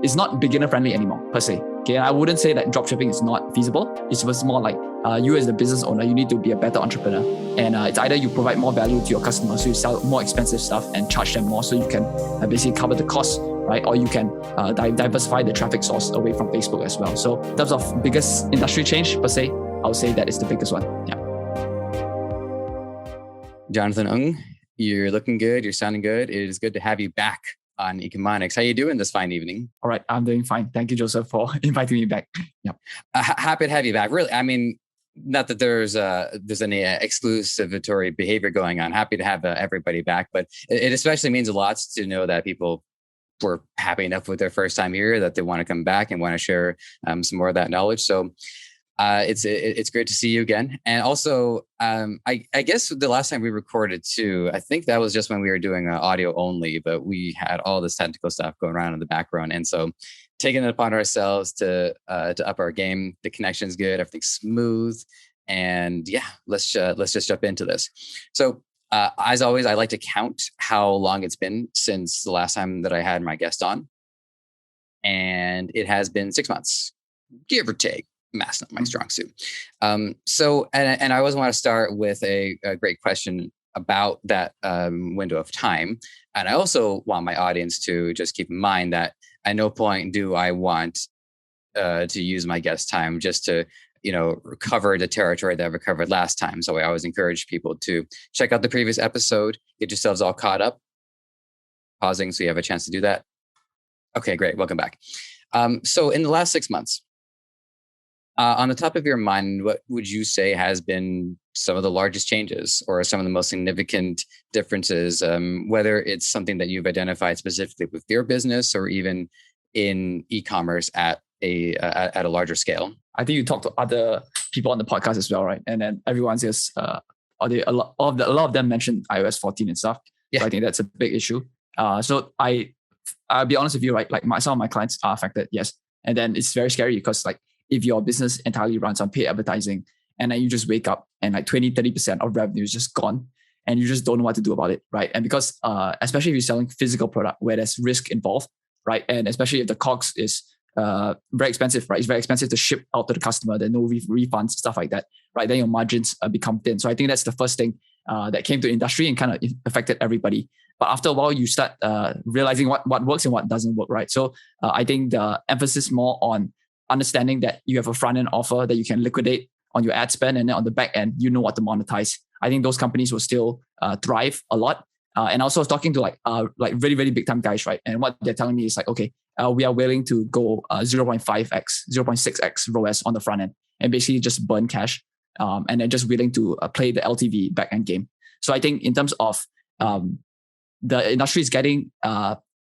it's not beginner friendly anymore per se. Okay, I wouldn't say that dropshipping is not feasible. It's just more like you as the business owner, you need to be a better entrepreneur. And it's either you provide more value to your customers, so you sell more expensive stuff and charge them more, so you can basically cover the costs, right? Or you can diversify the traffic source away from Facebook as well. So in terms of biggest industry change per se, I would say that is the biggest one. Yeah. Jonathan Ng, you're looking good. You're sounding good. It is good to have you back on Ecomonics. How you doing this fine evening? All right, I'm doing fine. Thank you, Joseph, for inviting me back. Yeah. Happy to have you back. Really, I mean, not that there's any exclusivatory behavior going on. Happy to have everybody back, but it especially means a lot to know that people were happy enough with their first time here that they want to come back and want to share some more of that knowledge. So it's great to see you again. And also, I guess the last time we recorded too, I think that was just when we were doing audio only, but we had all this technical stuff going around in the background. And so taking it upon ourselves to up our game. The connection's good, everything's smooth. And yeah, let's just jump into this. So as always, I like to count how long it's been since the last time that I had my guest on. And it has been 6 months, give or take. Math's not my strong suit. So I always want to start with a great question about that window of time. And I also want my audience to just keep in mind that at no point do I want to use my guest time just to, cover the territory that I've covered last time. So I always encourage people to check out the previous episode, get yourselves all caught up, pausing so you have a chance to do that. Okay, great. Welcome back. So in the last 6 months, on the top of your mind, what would you say has been some of the largest changes or some of the most significant differences, whether it's something that you've identified specifically with your business or even in e-commerce at a larger scale? I think you talked to other people on the podcast as well, right? And then everyone says, a lot of them mentioned iOS 14 and stuff. Yeah. So I think that's a big issue. So I'll be honest with you, right? Like some of my clients are affected, yes. And then it's very scary because like, if your business entirely runs on paid advertising and then you just wake up and like 20-30% of revenue is just gone and you just don't know what to do about it, right? And because especially if you're selling physical product where there's risk involved, right? And especially if the COGS is very expensive, right? It's very expensive to ship out to the customer. There are no refunds, stuff like that, right? Then your margins become thin. So I think that's the first thing that came to the industry and kind of affected everybody. But after a while, you start realizing what works and what doesn't work, right? So I think the emphasis more on understanding that you have a front-end offer that you can liquidate on your ad spend, and then on the back end, you know what to monetize. I think those companies will still thrive a lot. And also I was talking to like really, really big time guys, right? And what they're telling me is like, okay, we are willing to go 0.5x, 0.6x ROAS on the front end and basically just burn cash. And then just willing to play the LTV back end game. So I think in terms of the industry is getting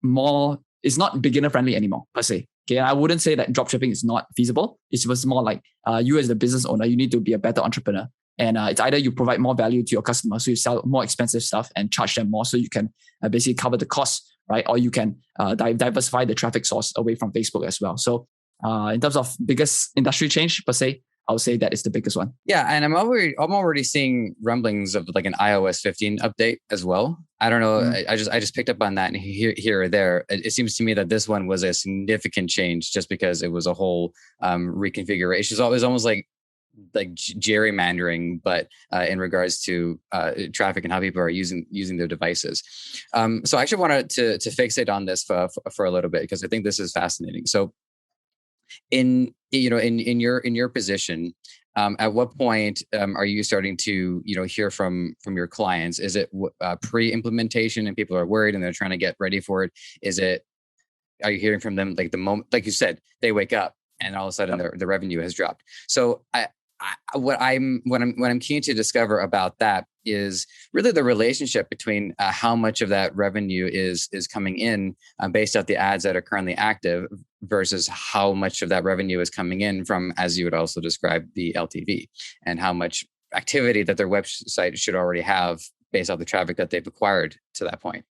more, it's not beginner friendly anymore per se. Okay, I wouldn't say that dropshipping is not feasible. It's just more like you as the business owner, you need to be a better entrepreneur. And it's either you provide more value to your customers, so you sell more expensive stuff and charge them more, so you can basically cover the costs, right? Or you can diversify the traffic source away from Facebook as well. So in terms of biggest industry change per se, I would say that is the biggest one. Yeah, and I'm already seeing rumblings of like an iOS 15 update as well. I don't know. I just picked up on that here or there. It seems to me that this one was a significant change just because it was a whole reconfiguration. It was almost like gerrymandering, but in regards to traffic and how people are using their devices. So I actually wanted to fixate on this for a little bit because I think this is fascinating. So in your position, at what point are you starting to hear from your clients? Is it pre-implementation and people are worried and they're trying to get ready for it? Are you hearing from them like the moment, like you said, they wake up and all of a sudden the revenue has dropped? So what I'm keen to discover about that is really the relationship between how much of that revenue is coming in based off the ads that are currently active versus how much of that revenue is coming in from, as you would also describe, the LTV, and how much activity that their website should already have based off the traffic that they've acquired to that point.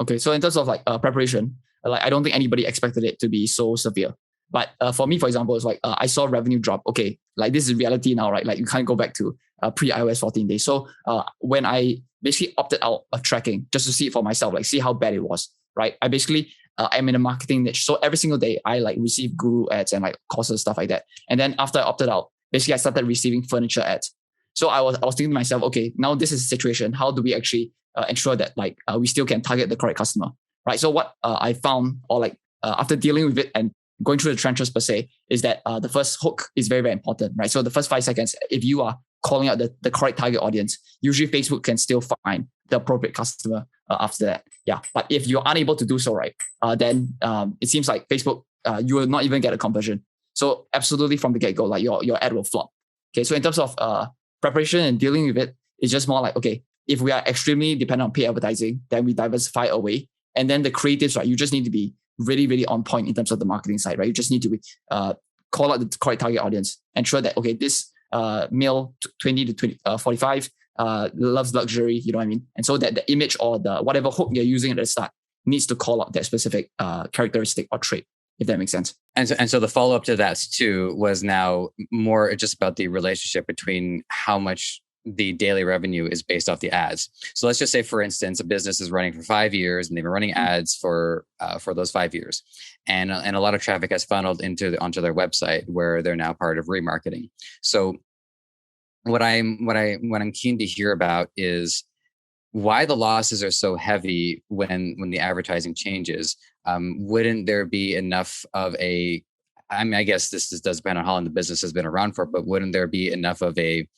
Okay, so in terms of like preparation, like I don't think anybody expected it to be so severe. But for me, for example, it's like I saw revenue drop. Okay, like this is reality now, right? Like you can't go back to pre-iOS 14 days. So when I basically opted out of tracking just to see it for myself, like see how bad it was, right? I basically I'm in a marketing niche. So every single day I like receive guru ads and like courses, stuff like that. And then after I opted out, basically I started receiving furniture ads. So I was thinking to myself, okay, now this is the situation. How do we actually ensure that like we still can target the correct customer, right? So what I found, or like after dealing with it and going through the trenches per se, is that the first hook is very, very important, right? So the first 5 seconds, if you are calling out the correct target audience, usually Facebook can still find the appropriate customer after that. Yeah. But if you're unable to do so, right, then it seems like Facebook, you will not even get a conversion. So absolutely from the get-go, like your ad will flop. Okay. So in terms of preparation and dealing with it, it's just more like, okay, if we are extremely dependent on paid advertising, then we diversify away. And then the creatives, right, you just need to be really, really on point in terms of the marketing side, right? You just need to call out the correct target audience, ensure that, okay, this male 20 to 45 loves luxury, you know what I mean? And so that the image or the whatever hook you're using at the start needs to call out that specific characteristic or trait, if that makes sense. And so the follow-up to that too was now more just about the relationship between how much the daily revenue is based off the ads. So let's just say, for instance, a business is running for 5 years and they've been running ads for those 5 years, and a lot of traffic has funneled onto their website where they're now part of remarketing. So what I'm keen to hear about is why the losses are so heavy when the advertising changes. Wouldn't there be enough of a, I mean, I guess this does depend on how long the business has been around for, but wouldn't there be enough of a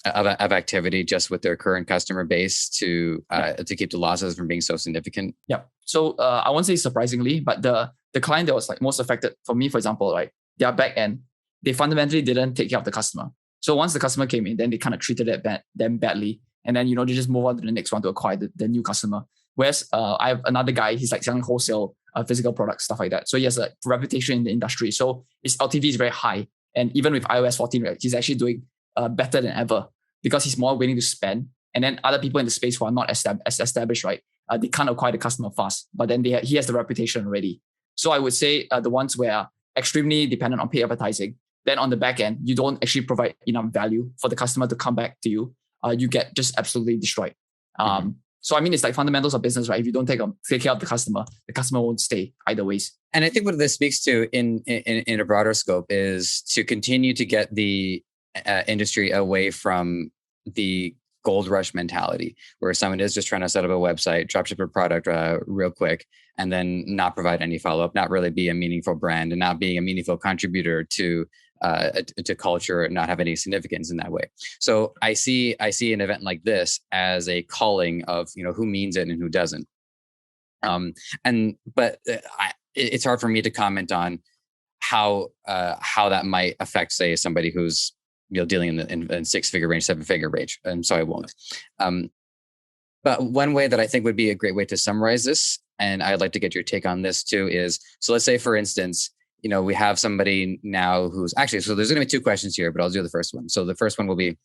of activity just with their current customer base to keep the losses from being so significant? Yeah. So I won't say surprisingly, but the client that was like most affected for me, for example, like their back end, they fundamentally didn't take care of the customer. So once the customer came in, then they kind of treated them badly. And then, they just move on to the next one to acquire the new customer. Whereas I have another guy, he's like selling wholesale physical products, stuff like that. So he has a reputation in the industry. So his LTV is very high. And even with iOS 14, right, he's actually doing better than ever because he's more willing to spend. And then other people in the space who are not as established, right, they can't acquire the customer fast. But then he has the reputation already. So I would say the ones where are extremely dependent on paid advertising, then on the back end, you don't actually provide enough value for the customer to come back to you. You get just absolutely destroyed. So I mean, it's like fundamentals of business, right? If you don't take care of the customer won't stay either ways. And I think what this speaks to in a broader scope is to continue to get the industry away from the gold rush mentality, where someone is just trying to set up a website, dropship a product real quick, and then not provide any follow-up, not really be a meaningful brand, and not being a meaningful contributor to culture, and not have any significance in that way. So I see an event like this as a calling of who means it and who doesn't. It's hard for me to comment on how that might affect, say, somebody who's dealing in 6-figure range, 7-figure range, and so I won't. But one way that I think would be a great way to summarize this, and I'd like to get your take on this too, is, so let's say, for instance, we have somebody now who's actually, so there's going to be 2 questions here, but I'll do the first one. So the first one will be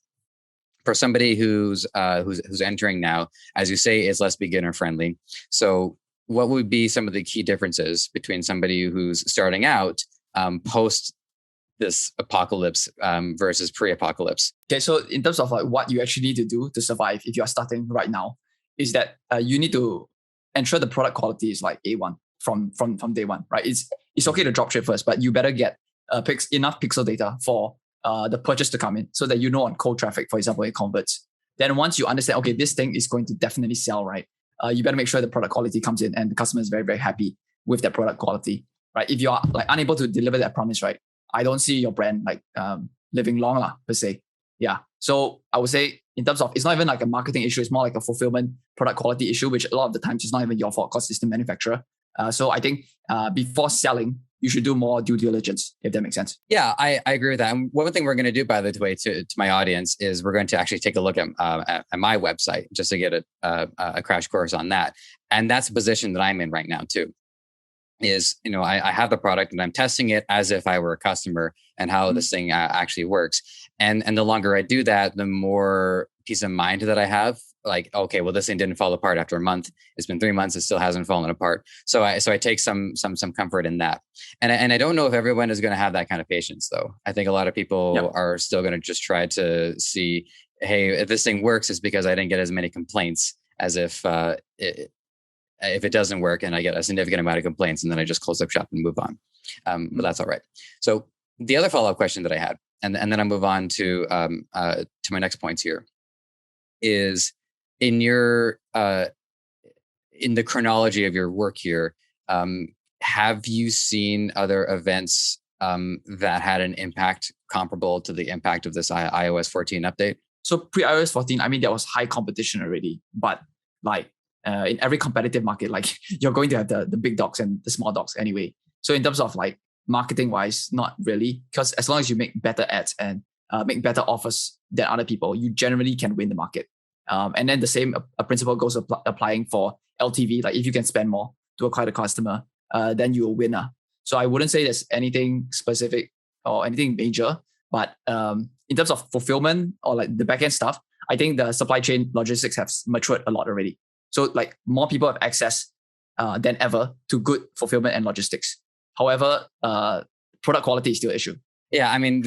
for somebody who's entering now, as you say, is less beginner friendly. So what would be some of the key differences between somebody who's starting out post this apocalypse versus pre-apocalypse? Okay, so in terms of like what you actually need to do to survive if you are starting right now, is that you need to ensure the product quality is like A1 from day one, right? It's okay to dropship first, but you better get enough pixel data for the purchase to come in, so that on cold traffic, for example, it converts. Then once you understand, okay, this thing is going to definitely sell, right? You better make sure the product quality comes in and the customer is very, very happy with that product quality, right? If you are like unable to deliver that promise, right, I don't see your brand like living long per se. Yeah. So I would say in terms of, it's not even like a marketing issue, it's more like a fulfillment product quality issue, which a lot of the times is not even your fault because it's the manufacturer. So I think before selling, you should do more due diligence, if that makes sense. Yeah, I agree with that. And one thing we're going to do, by the way, to my audience, is we're going to actually take a look at my website just to get a crash course on that. And that's the position that I'm in right now too. Is, I have the product and I'm testing it as if I were a customer and how this thing actually works. And the longer I do that, the more peace of mind that I have. Like, okay, well, this thing didn't fall apart after a month. It's been 3 months. It still hasn't fallen apart. So I take some comfort in that. And I don't know if everyone is going to have that kind of patience, though. I think a lot of people are still going to just try to see, hey, if this thing works, it's because I didn't get as many complaints as if if it doesn't work and I get a significant amount of complaints, and then I just close up shop and move on. But that's all right. So the other follow-up question that I had, and then I move on to my next points here, is in your in the chronology of your work here, have you seen other events that had an impact comparable to the impact of this iOS 14 update? So pre-iOS 14, I mean, there was high competition already, but like in every competitive market, like you're going to have the big dogs and the small dogs anyway. So in terms of like marketing wise, not really, because as long as you make better ads and make better offers than other people, you generally can win the market. And then the same principle goes applying for LTV. Like if you can spend more to acquire the customer, then you're a winner. So I wouldn't say there's anything specific or anything major, but in terms of fulfillment or like the backend stuff, I think the supply chain logistics has matured a lot already. So like more people have access than ever to good fulfillment and logistics. However, product quality is still an issue. Yeah, I mean,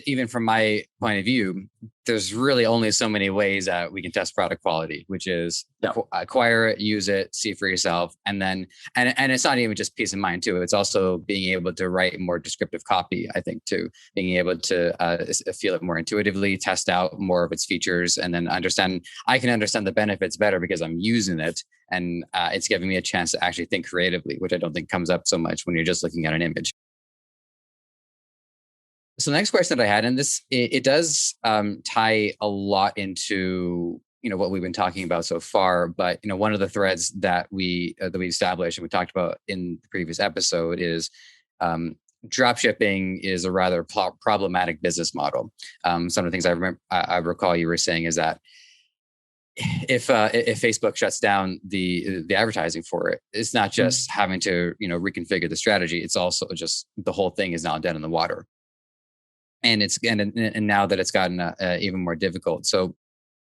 even from my point of view, there's really only so many ways that we can test product quality, which is acquire it, use it, see for yourself, and then and it's not even just peace of mind too. It's also being able to write more descriptive copy, I think, too. Being able to feel it more intuitively, test out more of its features, and then understand. I can understand the benefits better because I'm using it, and it's giving me a chance to actually think creatively, which I don't think comes up so much when you're just looking at an image. So the next question that I had, and this it does tie a lot into what we've been talking about so far, but one of the threads that we established and we talked about in the previous episode is drop shipping is a rather problematic business model. Some of the things I recall you were saying is that if Facebook shuts down the advertising for it, it's not just having to reconfigure the strategy. It's also just the whole thing is now dead in the water. And now that it's gotten even more difficult. So,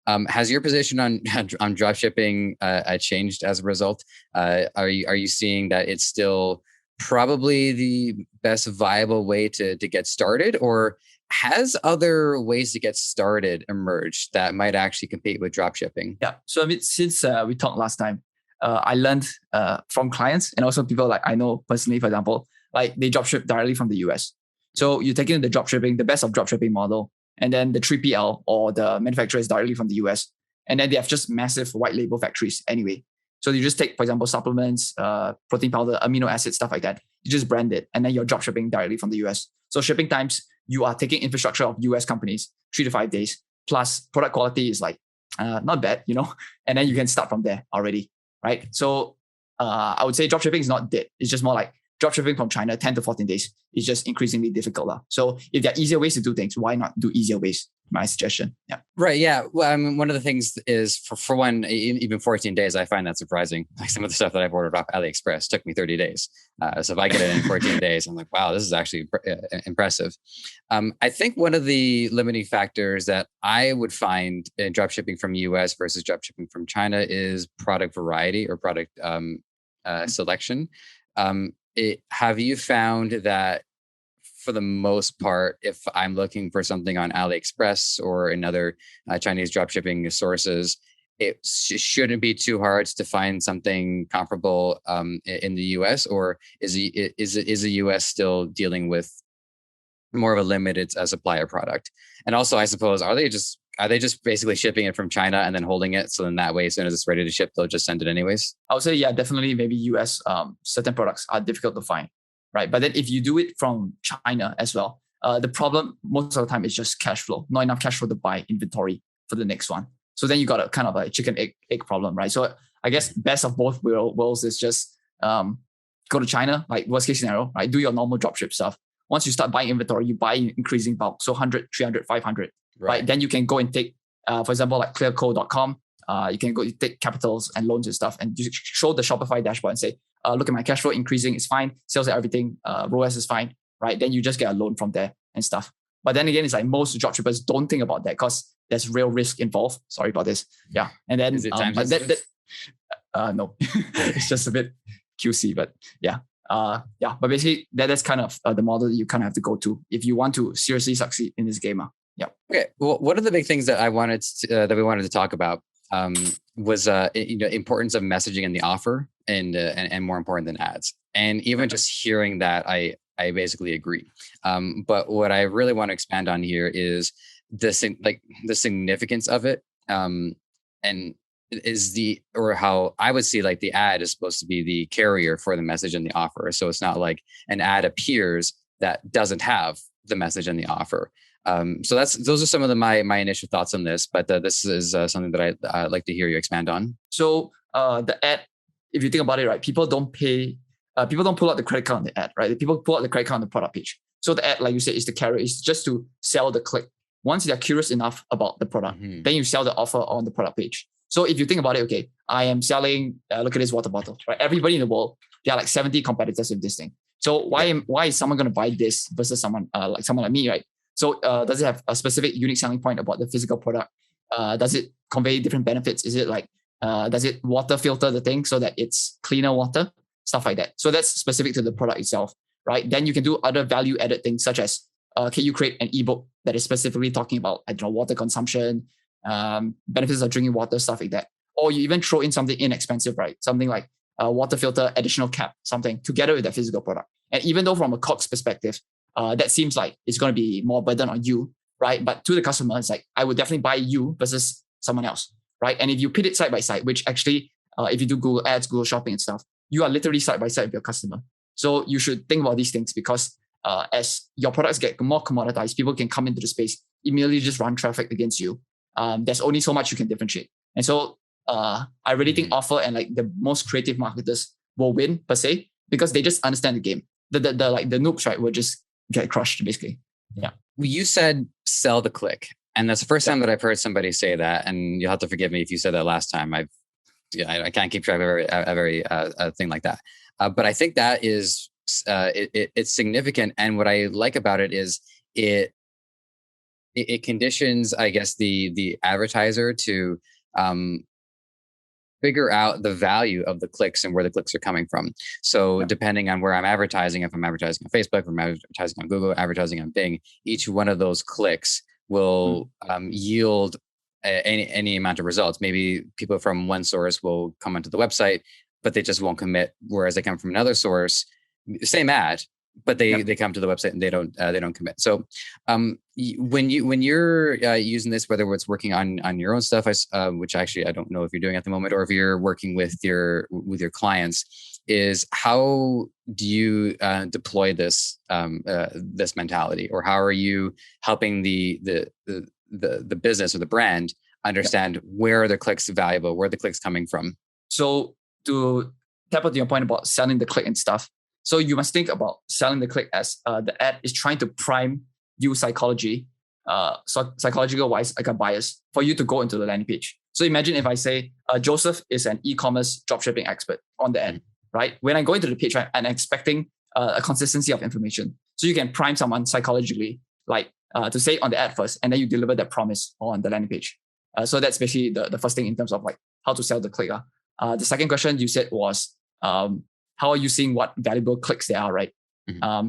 has your position on dropshipping changed as a result? Are you seeing that it's still probably the best viable way to get started, or has other ways to get started emerged that might actually compete with dropshipping? Yeah. So I mean, since we talked last time, I learned from clients and also people like I know personally, for example, like they dropship directly from the US. So you're taking the dropshipping, the best of dropshipping model, and then the 3PL or the manufacturer is directly from the US. And then they have just massive white label factories anyway. So you just take, for example, supplements, protein powder, amino acids, stuff like that. You just brand it, and then you're dropshipping directly from the US. So shipping times, you are taking infrastructure of US companies, 3 to 5 days. Plus product quality is like not bad, and then you can start from there already, right? So I would say dropshipping is not dead. It's just more like dropshipping from China, 10 to 14 days is just increasingly difficult. So if there are easier ways to do things, why not do easier ways? My suggestion. Yeah. Right. Yeah. Well, I mean, one of the things is for one, even 14 days, I find that surprising. Like some of the stuff that I've ordered off AliExpress took me 30 days. So if I get it in 14 days, I'm like, wow, this is actually impressive. I think one of the limiting factors that I would find in dropshipping from US versus dropshipping from China is product variety or product selection. Have you found that for the most part, if I'm looking for something on AliExpress or in other Chinese dropshipping sources, it shouldn't be too hard to find something comparable in the US, or is the US still dealing with more of a limited supply of product? And also, I suppose, are they just basically shipping it from China and then holding it? So then that way, as soon as it's ready to ship, they'll just send it anyways? I would say, yeah, definitely maybe US, certain products are difficult to find, right? But then if you do it from China as well, the problem most of the time is just cash flow, not enough cash flow to buy inventory for the next one. So then you got a kind of a chicken egg problem, right? So I guess best of both worlds is just go to China, like worst case scenario, right? Do your normal dropship stuff. Once you start buying inventory, you buy in increasing bulk. So 100, 300, 500, right? Then you can go and take, for example, like clearco.com. You can go take capitals and loans and stuff and you show the Shopify dashboard and say, look at my cash flow increasing. It's fine. Sales and everything. ROAS is fine, right? Then you just get a loan from there and stuff. But then again, it's like most dropshippers don't think about that because there's real risk involved. Sorry about this. Yeah. And then, is it time sensitive? No, it's just a bit QC, but yeah. But basically that's kind of the model that you kind of have to go to if you want to seriously succeed in this game. Yeah. Okay. Well, what are the big things that we wanted to talk about? was importance of messaging in the offer and more important than ads. And even just hearing that, I basically agree. But what I really want to expand on here is the significance of it, and how I would see like the ad is supposed to be the carrier for the message and the offer. So it's not like an ad appears that doesn't have the message and the offer. So those are some of my initial thoughts on this, but this is something that I'd like to hear you expand on. So the ad, if you think about it, right, people don't pull out the credit card on the ad, right? People pull out the credit card on the product page. So the ad, like you said, is the carrier, is just to sell the click. Once they're curious enough about the product, then you sell the offer on the product page. So if you think about it, okay, I am selling, look at this water bottle, right? Everybody in the world, there are like 70 competitors with this thing. So why is someone going to buy this versus someone like me, right? So does it have a specific unique selling point about the physical product? Does it convey different benefits? Is it like, does it water filter the thing so that it's cleaner water? Stuff like that. So that's specific to the product itself, right? Then you can do other value added things such as, can you create an ebook that is specifically talking about, I don't know, water consumption, benefits of drinking water, stuff like that. Or you even throw in something inexpensive, right? Something like a water filter, additional cap, something together with that physical product. And even though from a COGS perspective, that seems like it's going to be more burden on you, right? But to the customer, it's like, I would definitely buy you versus someone else, right? And if you put it side by side, which actually, if you do Google Ads, Google Shopping and stuff, you are literally side by side with your customer. So you should think about these things because as your products get more commoditized, people can come into the space, immediately just run traffic against you. There's only so much you can differentiate. And so I really think offer and like the most creative marketers will win per se because they just understand the game. The noobs, right, will just get crushed basically. Yeah. Well, you said sell the click. And that's the first time that I've heard somebody say that. And you'll have to forgive me if you said that last time. I can't keep track of a thing like that. But I think that is it's significant. And what I like about it is it conditions, I guess, the advertiser to figure out the value of the clicks and where the clicks are coming from. So depending on where I'm advertising, if I'm advertising on Facebook, if I'm advertising on Google, advertising on Bing, each one of those clicks will yield any amount of results. Maybe people from one source will come onto the website, but they just won't commit. Whereas they come from another source, same ad, but they come to the website and they don't commit. So when you're using this, whether it's working on your own stuff, which actually I don't know if you're doing at the moment, or if you're working with your clients, is how do you deploy this this mentality, or how are you helping the business or the brand understand where are the clicks valuable, where are the clicks coming from? So to tap into your point about selling the click and stuff, so you must think about selling the click as the ad is trying to prime you psychological wise, like a bias for you to go into the landing page. So imagine if I say Joseph is an e-commerce dropshipping expert on the ad, right? When I go into the page, right, I'm expecting a consistency of information. So you can prime someone psychologically, like to say on the ad first, and then you deliver that promise on the landing page. So that's basically the first thing in terms of like how to sell the click. The second question you said was, how are you seeing what valuable clicks there are, right?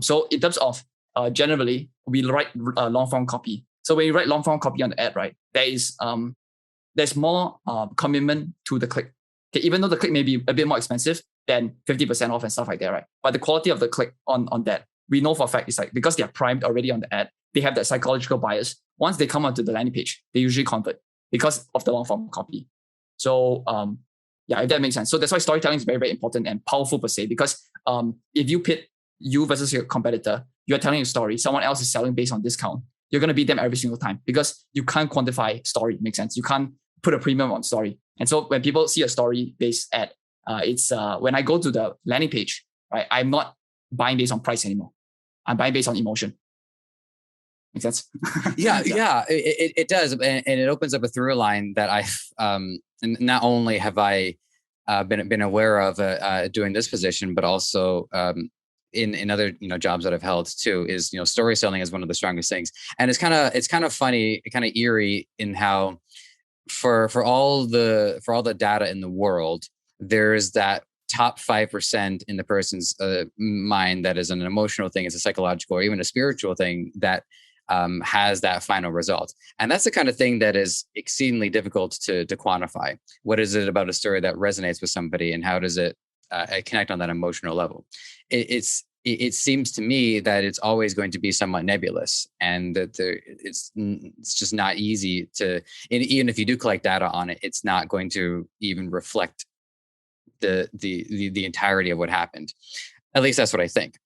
So in terms of generally, we write long form copy. So when you write long form copy on the ad, right, there's more commitment to the click. Okay, even though the click may be a bit more expensive than 50% off and stuff like that, right? But the quality of the click on that, we know for a fact is like because they are primed already on the ad, they have that psychological bias. Once they come onto the landing page, they usually convert because of the long form copy. So if that makes sense. So that's why storytelling is very, very important and powerful per se, because if you pit you versus your competitor, you're telling a story, someone else is selling based on discount, you're going to beat them every single time because you can't quantify story. Makes sense. You can't put a premium on story. And so when people see a story-based ad, it's when I go to the landing page, right, I'm not buying based on price anymore. I'm buying based on emotion. Makes sense? Yeah, it does. And it opens up a through line that and not only have I been aware of doing this position, but also in other jobs that I've held too, is story selling is one of the strongest things. And it's kind of funny, kind of eerie in how for all the data in the world, there's that top 5% in the person's mind that is an emotional thing, it's a psychological or even a spiritual thing that has that final result. And that's the kind of thing that is exceedingly difficult to quantify. What is it about a story that resonates with somebody, and how does it connect on that emotional level? It seems to me that it's always going to be somewhat nebulous, and that it's just not easy to, and even if you do collect data on it, it's not going to even reflect the entirety of what happened. At least that's what I think.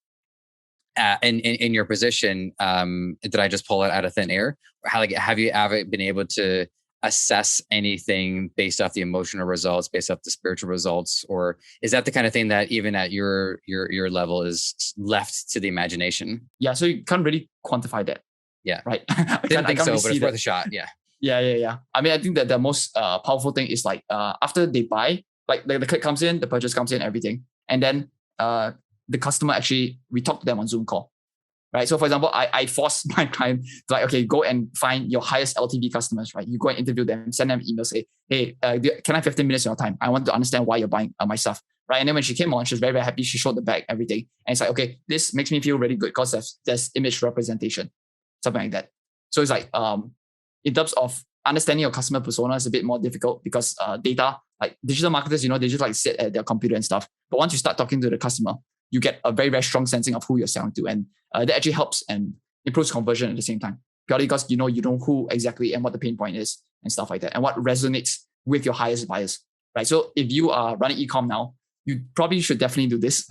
And in your position, did I just pull it out of thin air? Have you ever been able to assess anything based off the emotional results, based off the spiritual results, or is that the kind of thing that even at your level is left to the imagination? Yeah, so you can't really quantify that. Yeah, right. I can't so, really but it's worth a shot. Yeah. Yeah. I mean, I think that the most powerful thing is like after they buy, like the click comes in, the purchase comes in, everything, and then the customer actually, we talk to them on Zoom call, right? So for example, I force my client to like, okay, go and find your highest LTV customers, right? You go and interview them, send them email, say, hey, can I have 15 minutes of your time? I want to understand why you're buying my stuff, right? And then when she came on, she was very, very happy. She showed the bag, everything. And it's like, okay, this makes me feel really good because there's image representation, something like that. So it's like, in terms of understanding your customer persona is a bit more difficult because data, like digital marketers, they just like sit at their computer and stuff. But once you start talking to the customer, you get a very, very strong sensing of who you're selling to. And that actually helps and improves conversion at the same time. Purely because you know who exactly and what the pain point is and stuff like that. And what resonates with your highest buyers, right? So if you are running e-com now, you probably should definitely do this,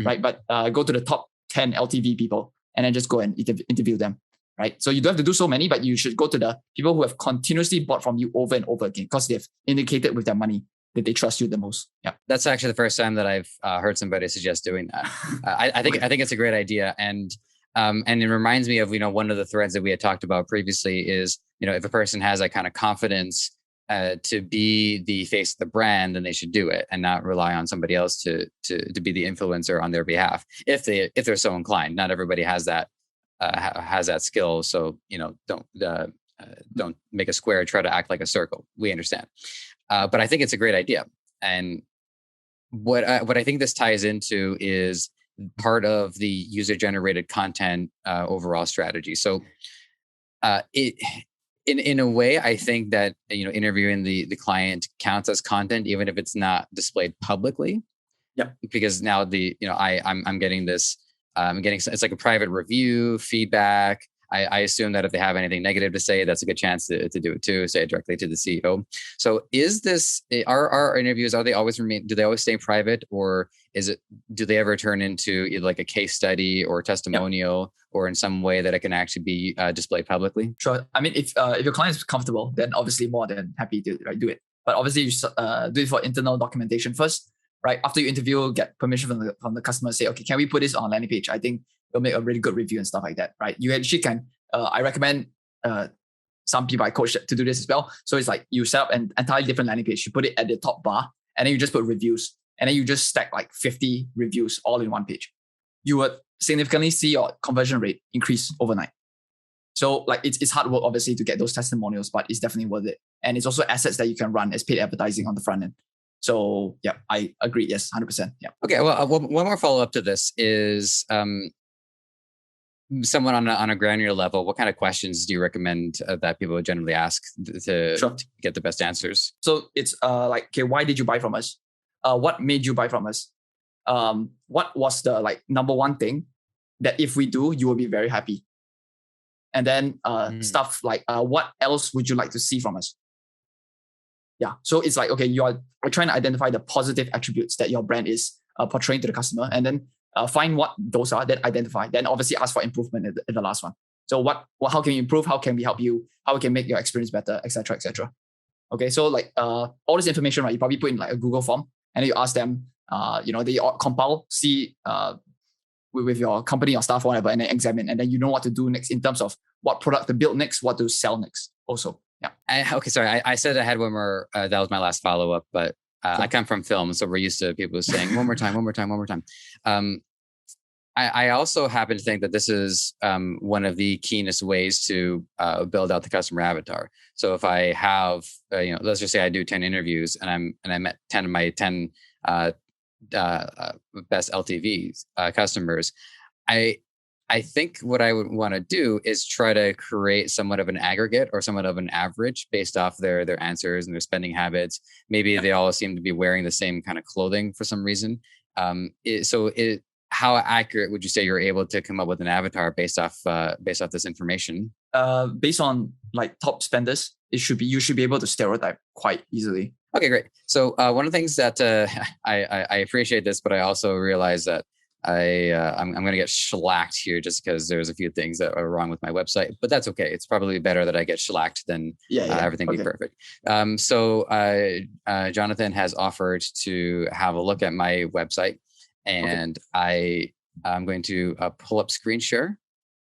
right? But go to the top 10 LTV people and then just go and interview them, right? So you don't have to do so many, but you should go to the people who have continuously bought from you over and over again because they've indicated with their money that they trust you the most. Yeah, that's actually the first time that I've heard somebody suggest doing that. I think it's a great idea, and it reminds me of one of the threads that we had talked about previously is if a person has that kind of confidence to be the face of the brand, then they should do it and not rely on somebody else to be the influencer on their behalf if they're so inclined. Not everybody has that skill, so don't make a square try to act like a circle. We understand. But I think it's a great idea. And what I think this ties into is part of the user-generated content overall strategy. So in a way, I think that interviewing the client counts as content, even if it's not displayed publicly. Yeah. Because now I'm getting this. It's like a private review, feedback. I assume that if they have anything negative to say, that's a good chance to do it too. Say it directly to the CEO. So our interviews, do they always stay private, or do they ever turn into either like a case study or testimonial or in some way that it can actually be displayed publicly? Sure. I mean, if your client is comfortable, then obviously more than happy to do it. But obviously you do it for internal documentation first, right? After you interview, get permission from the customer, say, okay, can we put this on landing page? I think it'll make a really good review and stuff like that, right? You actually can, I recommend some people I coach to do this as well. So it's like you set up an entirely different landing page. You put it at the top bar and then you just put reviews. And then you just stack like 50 reviews all in one page. You would significantly see your conversion rate increase overnight. So like it's hard work, obviously, to get those testimonials, but it's definitely worth it. And it's also assets that you can run as paid advertising on the front end. So yeah, I agree. Yes, 100%. Yeah. Okay. Well, one more follow up to this is someone on a granular level. What kind of questions do you recommend that people would generally ask to get the best answers? So it's like, okay, why did you buy from us? What made you buy from us? What was the number one thing that if we do, you will be very happy? And then stuff like what else would you like to see from us? Yeah. So it's like, okay, you're trying to identify the positive attributes that your brand is portraying to the customer, and then find what those are, then identify, then obviously ask for improvement in the last one. So how can you improve? How can we help you? How we can make your experience better, etc., etc. Okay. So all this information, right? You probably put in like a Google form, and then you ask them, they compile, see with your company or staff or whatever, and then examine, and then you know what to do next in terms of what product to build next, what to sell next also. Yeah. Okay, sorry. I said I had one more. That was my last follow-up, but I come from film, so we're used to people saying one more time, one more time, one more time. I also happen to think that this is one of the keenest ways to build out the customer avatar. So if I have, let's just say I do 10 interviews and I met 10 of my 10 best LTV customers, I I think what I would want to do is try to create somewhat of an aggregate or somewhat of an average based off their answers and their spending habits. Maybe they all seem to be wearing the same kind of clothing for some reason. How accurate would you say you're able to come up with an avatar based off this information? Based on like top spenders, you should be able to stereotype quite easily. Okay, great. So one of the things that I appreciate this, but I also realize that I'm going to get shellacked here just because there's a few things that are wrong with my website, but that's okay. It's probably better that I get shellacked than everything be perfect. So Jonathan has offered to have a look at my website, and I'm going to pull up screen share.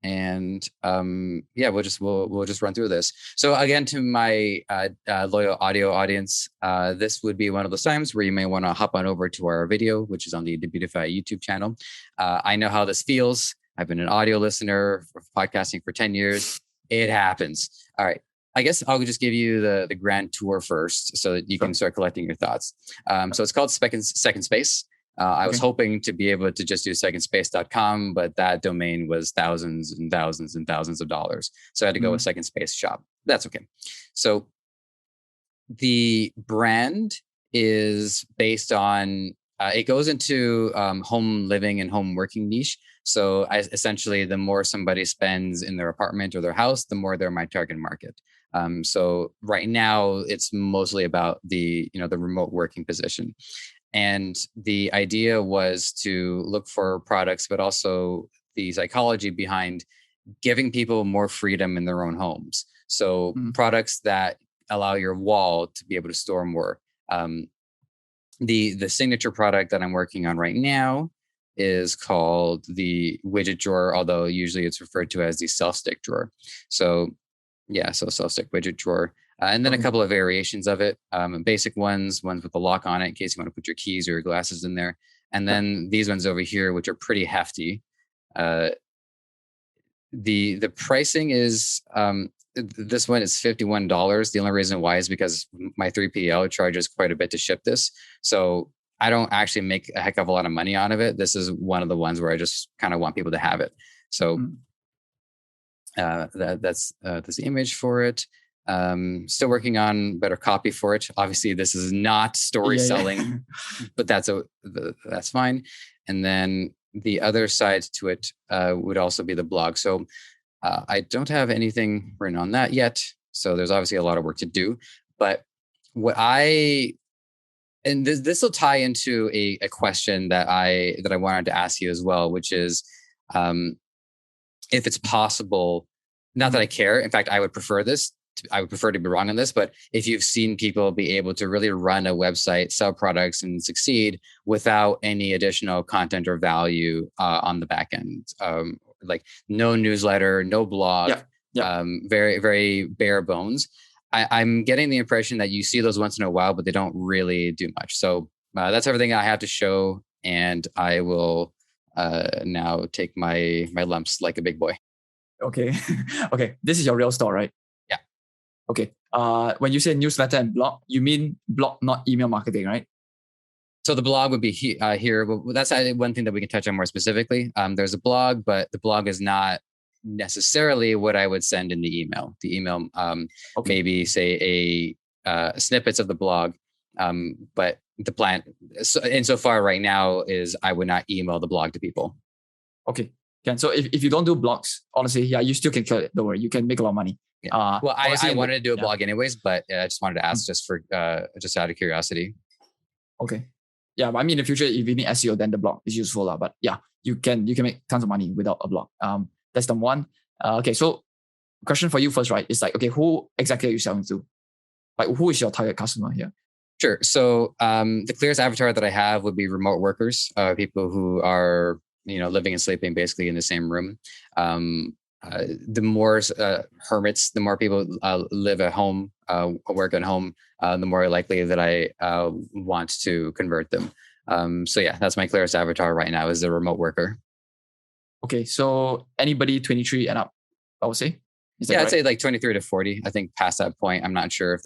And we'll just run through this. So again, to my loyal audio audience, this would be one of those times where you may want to hop on over to our video, which is on the Debutify YouTube channel. I know how this feels. I've been an audio listener for podcasting for 10 years. It happens. All right. I guess I'll just give you the grand tour first so that you can start collecting your thoughts. So it's called Second Space. I was hoping to be able to just do secondspace.com, but that domain was thousands and thousands and thousands of dollars. So I had to go with Second Space Shop. That's okay. So the brand is based on, it goes into home living and home working niche. So essentially, the more somebody spends in their apartment or their house, the more they're my target market. So right now, it's mostly about the remote working position. And the idea was to look for products, but also the psychology behind giving people more freedom in their own homes. So products that allow your wall to be able to store more. The signature product that I'm working on right now is called the widget drawer, although usually it's referred to as the self-stick drawer. So self-stick widget drawer. And then a couple of variations of it, basic ones with a lock on it in case you want to put your keys or your glasses in there. And then these ones over here, which are pretty hefty. The pricing is, this one is $51. The only reason why is because my 3PL charges quite a bit to ship this. So I don't actually make a heck of a lot of money out of it. This is one of the ones where I just kind of want people to have it. So that's the image for it. Still working on better copy for it. Obviously, this is not story selling, but that's fine. And then the other side to it would also be the blog. So I don't have anything written on that yet. So there's obviously a lot of work to do. But this will tie into a question that I wanted to ask you as well, which is if it's possible. Not that I care. In fact, I would prefer this. I would prefer to be wrong on this, but if you've seen people be able to really run a website, sell products, and succeed without any additional content or value on the back end, like no newsletter, no blog, very, very bare bones. I'm getting the impression that you see those once in a while, but they don't really do much. So that's everything I have to show, and I will now take my lumps like a big boy. Okay. Okay. This is your real store, right? Yeah. Okay. When you say newsletter and blog, you mean blog, not email marketing, right? So the blog would be here. Well, that's one thing that we can touch on more specifically. There's a blog, but the blog is not necessarily what I would send in the email. The email, maybe say snippets of the blog. But the plan, insofar right now, is I would not email the blog to people. Okay. So if you don't do blogs, honestly, you still can kill it. Don't worry, you can make a lot of money. Yeah. Well, I wanted to do a blog anyways, but I just wanted to ask just out of curiosity. Okay. Yeah, but I mean, in the future, if you need SEO, then the blog is useful. But yeah, you can make tons of money without a blog. That's the one. Okay, so question for you first, right? It's like, okay, who exactly are you selling to? Like, who is your target customer here? Sure. So the clearest avatar that I have would be remote workers, people who are living and sleeping basically in the same room. The more hermits, the more people live at home, work at home, the more likely that I want to convert them. So yeah, that's my clearest avatar right now is the remote worker. Okay, so anybody 23 and up, I would say. I'd say like 23 to 40. I think past that point, I'm not sure if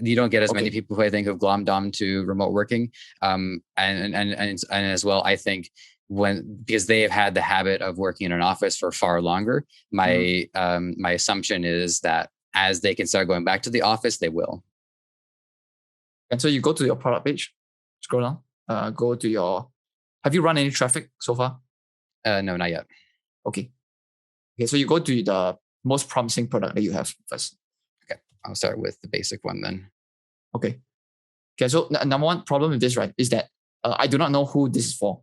you don't get as many people who I think have glommed on to remote working. And as well, I think because they have had the habit of working in an office for far longer. My assumption is that as they can start going back to the office, they will. And so you go to your product page, scroll down, go to your. Have you run any traffic so far? No, not yet. Okay. So you go to the most promising product that you have first. Okay, I'll start with the basic one then. Okay. So number one problem with this, right, is that I do not know who this is for.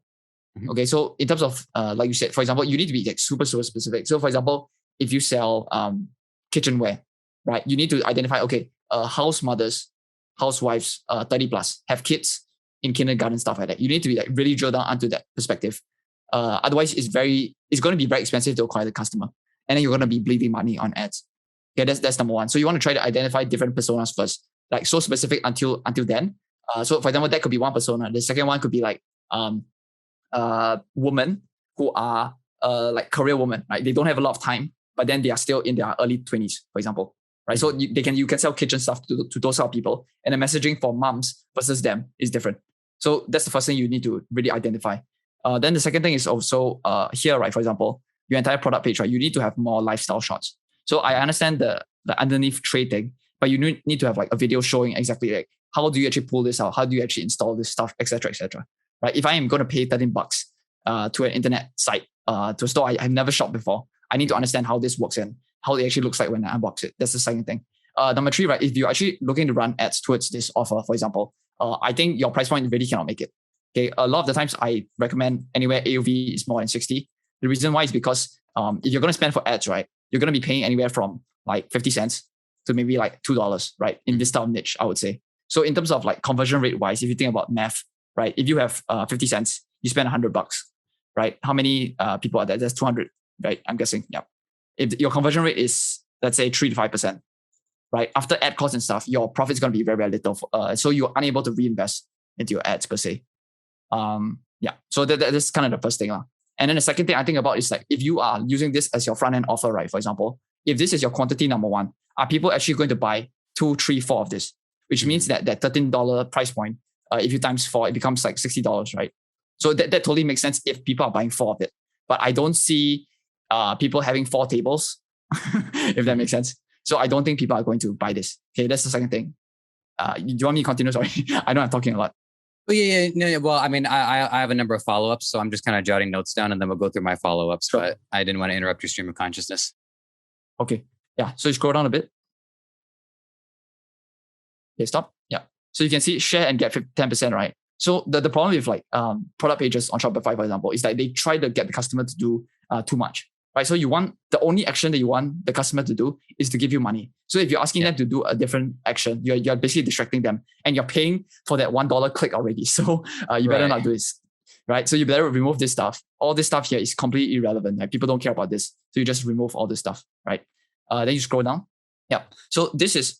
Mm-hmm. Okay. So in terms of, like you said, for example, you need to be like super, super specific. So for example, if you sell kitchenware, right, you need to identify, okay, house mothers, housewives, 30 plus, have kids in kindergarten, stuff like that. You need to be like really drill down onto that perspective. Otherwise, it's going to be very expensive to acquire the customer. And then you're going to be bleeding money on ads. Okay, that's number one. So you want to try to identify different personas first, like so specific until then. So for example, that could be one persona. The second one could be like women who are like career women, right? They don't have a lot of time, but then they are still in their early 20s, for example, right? So you can sell kitchen stuff to those sort of people, and the messaging for moms versus them is different. So that's the first thing you need to really identify. Then the second thing is also here, right? For example, your entire product page, right? You need to have more lifestyle shots. So I understand the underneath tray thing, but you need to have like a video showing exactly like how do you actually pull this out? How do you actually install this stuff, etc., etc. Right? If I am going to pay $13 to an internet site, to a store I've never shopped before, I need to understand how this works and how it actually looks like when I unbox it. That's the second thing. Number three, right? If you're actually looking to run ads towards this offer, for example, I think your price point really cannot make it. Okay, a lot of the times I recommend anywhere AOV is more than 60. The reason why is because if you're going to spend for ads, right, you're going to be paying anywhere from like 50 cents to maybe like $2, right? In this type of niche, I would say. So in terms of like conversion rate wise, if you think about math, right? If you have 50 cents, you spend $100, right? How many people are there? There's 200, right? I'm guessing. Yeah. If your conversion rate is, let's say 3 to 5%, right? After ad costs and stuff, your profit is going to be very, very little. So you're unable to reinvest into your ads per se. Yeah. So that's kind of the first thing. And then the second thing I think about is like, if you are using this as your front end offer, right? For example, if this is your quantity number one, are people actually going to buy 2, 3, 4 of this? Which means that $13 price point, if you times 4, it becomes like $60, right? So that totally makes sense if people are buying 4 of it. But I don't see people having 4 tables, if that makes sense. So I don't think people are going to buy this. Okay, that's the second thing. Do you want me to continue? Sorry, I know I'm talking a lot. Oh, yeah. Well, I mean, I have a number of follow-ups, so I'm just kind of jotting notes down and then we'll go through my follow-ups, sure. But I didn't want to interrupt your stream of consciousness. Okay. Yeah. So you scroll down a bit. Okay, stop. Yeah. So you can see share and get 10%, right? So the problem with like product pages on Shopify, for example, is that they try to get the customer to do too much, right? So the only action that you want the customer to do is to give you money. So if you're asking them to do a different action, you're basically distracting them and you're paying for that $1 click already. So you better not do this, right? So you better remove this stuff. All this stuff here is completely irrelevant. Like people don't care about this. So you just remove all this stuff, right? Then you scroll down. Yeah. So this is,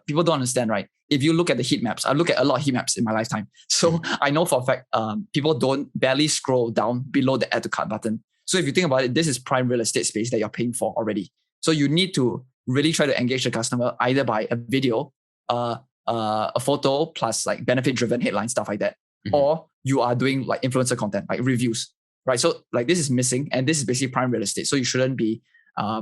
people don't understand, right? If you look at the heat maps, I look at a lot of heat maps in my lifetime. So I know for a fact, people don't barely scroll down below the add to cart button. So if you think about it, this is prime real estate space that you're paying for already. So you need to really try to engage the customer either by a video, a photo plus like benefit driven headline, stuff like that. Or you are doing like influencer content, like reviews, right? So like this is missing and this is basically prime real estate. So you shouldn't be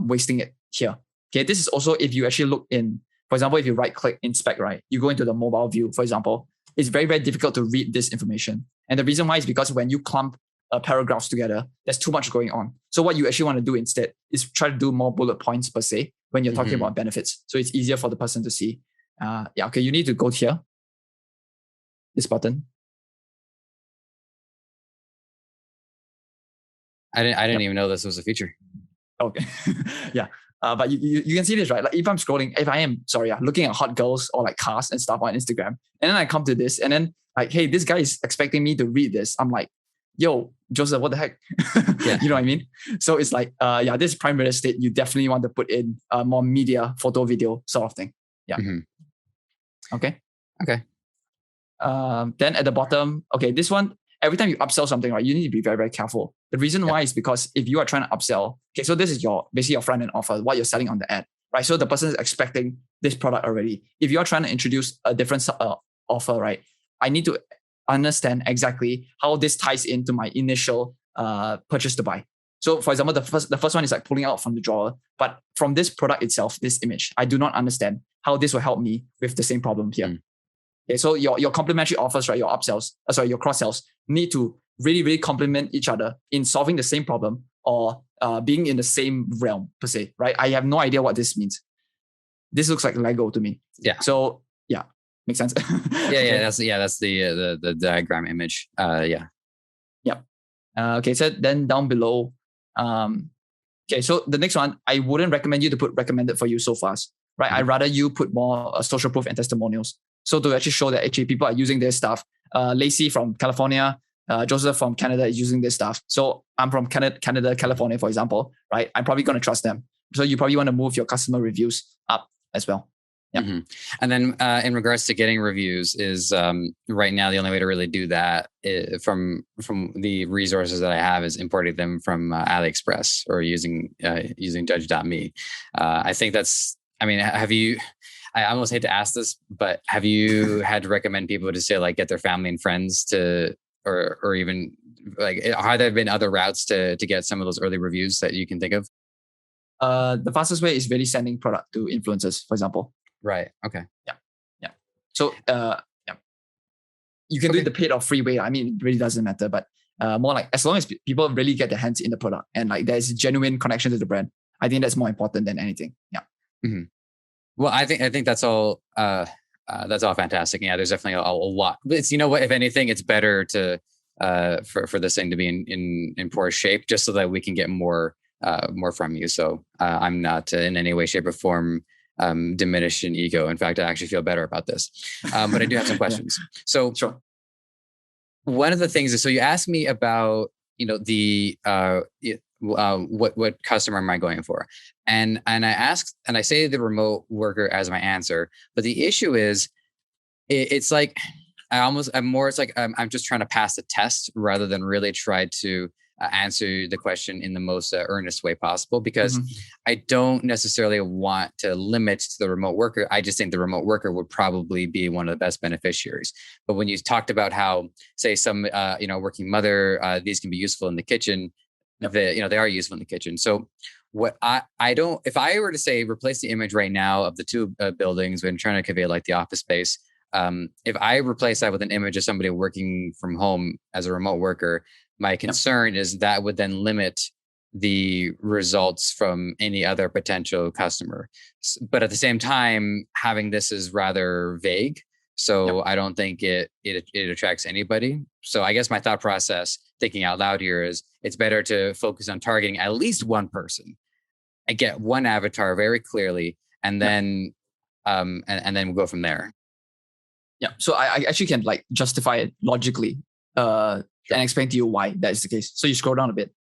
wasting it here. Okay, this is also if you actually look in, for example, if you right click inspect, right, you go into the mobile view, for example, it's very, very difficult to read this information. And the reason why is because when you clump paragraphs together, there's too much going on. So what you actually want to do instead is try to do more bullet points per se when you're talking about benefits. So it's easier for the person to see. Okay, you need to go here, this button. I didn't even know this was a feature. Okay, yeah. But you can see this, right? Like if I'm scrolling, if I am, looking at hot girls or like cars and stuff on Instagram, and then I come to this and then like, hey, this guy is expecting me to read this. I'm like, yo, Joseph, what the heck? You know what I mean? So it's like, this prime real estate, you definitely want to put in more media, photo, video sort of thing. Yeah. Okay. Then at the bottom, okay, this one, every time you upsell something, right, you need to be very, very careful. The reason why is because if you are trying to upsell, okay, so this is basically your front end offer, what you're selling on the ad, right? So the person is expecting this product already. If you're trying to introduce a different offer, right, I need to understand exactly how this ties into my initial purchase to buy. So for example, the first one is like pulling out from the drawer. But from this product itself, this image, I do not understand how this will help me with the same problem here. Okay, so your complementary offers, right? Your upsells, your cross sells need to really, really complement each other in solving the same problem or being in the same realm per se, right? I have no idea what this means. This looks like Lego to me. Yeah. So yeah, makes sense. Okay. That's the diagram image. Yeah. Yep. Okay. So then down below, okay. So the next one, I wouldn't recommend you to put recommended for you so fast, right? I'd rather you put more social proof and testimonials. So to actually show that actually people are using this stuff. Lacey from California, Joseph from Canada is using this stuff. So I'm from Canada, California, for example, right? I'm probably going to trust them. So you probably want to move your customer reviews up as well. Yeah. Mm-hmm. And then in regards to getting reviews is right now the only way to really do that from the resources that I have is importing them from AliExpress or using Judge.me. I think that's, I mean, I almost hate to ask this, but have you had to recommend people to say like get their family and friends to, or even like, have there been other routes to get some of those early reviews that you can think of? The fastest way is really sending product to influencers, for example. Right. Okay. Yeah. So you can do it the paid or free way. I mean, it really doesn't matter, but more like as long as people really get their hands in the product and like there's a genuine connection to the brand, I think that's more important than anything. Yeah. Mm-hmm. Well, I think that's all. That's all fantastic. Yeah, there's definitely a lot. But it's, you know what? If anything, it's better to for this thing to be in poor shape, just so that we can get more from you. So I'm not in any way, shape, or form diminished in ego. In fact, I actually feel better about this. But I do have some questions. Yeah. So sure. One of the things is, so you asked me about, the what customer am I going for? And I asked, and I say the remote worker as my answer, but the issue is, it's like I'm just trying to pass the test rather than really try to answer the question in the most earnest way possible, because I don't necessarily want to limit to the remote worker. I just think the remote worker would probably be one of the best beneficiaries. But when you talked about how, say, some working mother, these can be useful in the kitchen, they are useful in the kitchen. So what I don't, if I were to say replace the image right now of the two buildings when trying to convey like the office space, if I replace that with an image of somebody working from home as a remote worker, my concern is that would then limit the results from any other potential customer. But at the same time, having this is rather vague. So I don't think it attracts anybody. So I guess my thought process, thinking out loud here, is it's better to focus on targeting at least one person and get one avatar very clearly, and then and then we'll go from there. Yeah. So I actually can like justify it logically and explain to you why that is the case. So you scroll down a bit.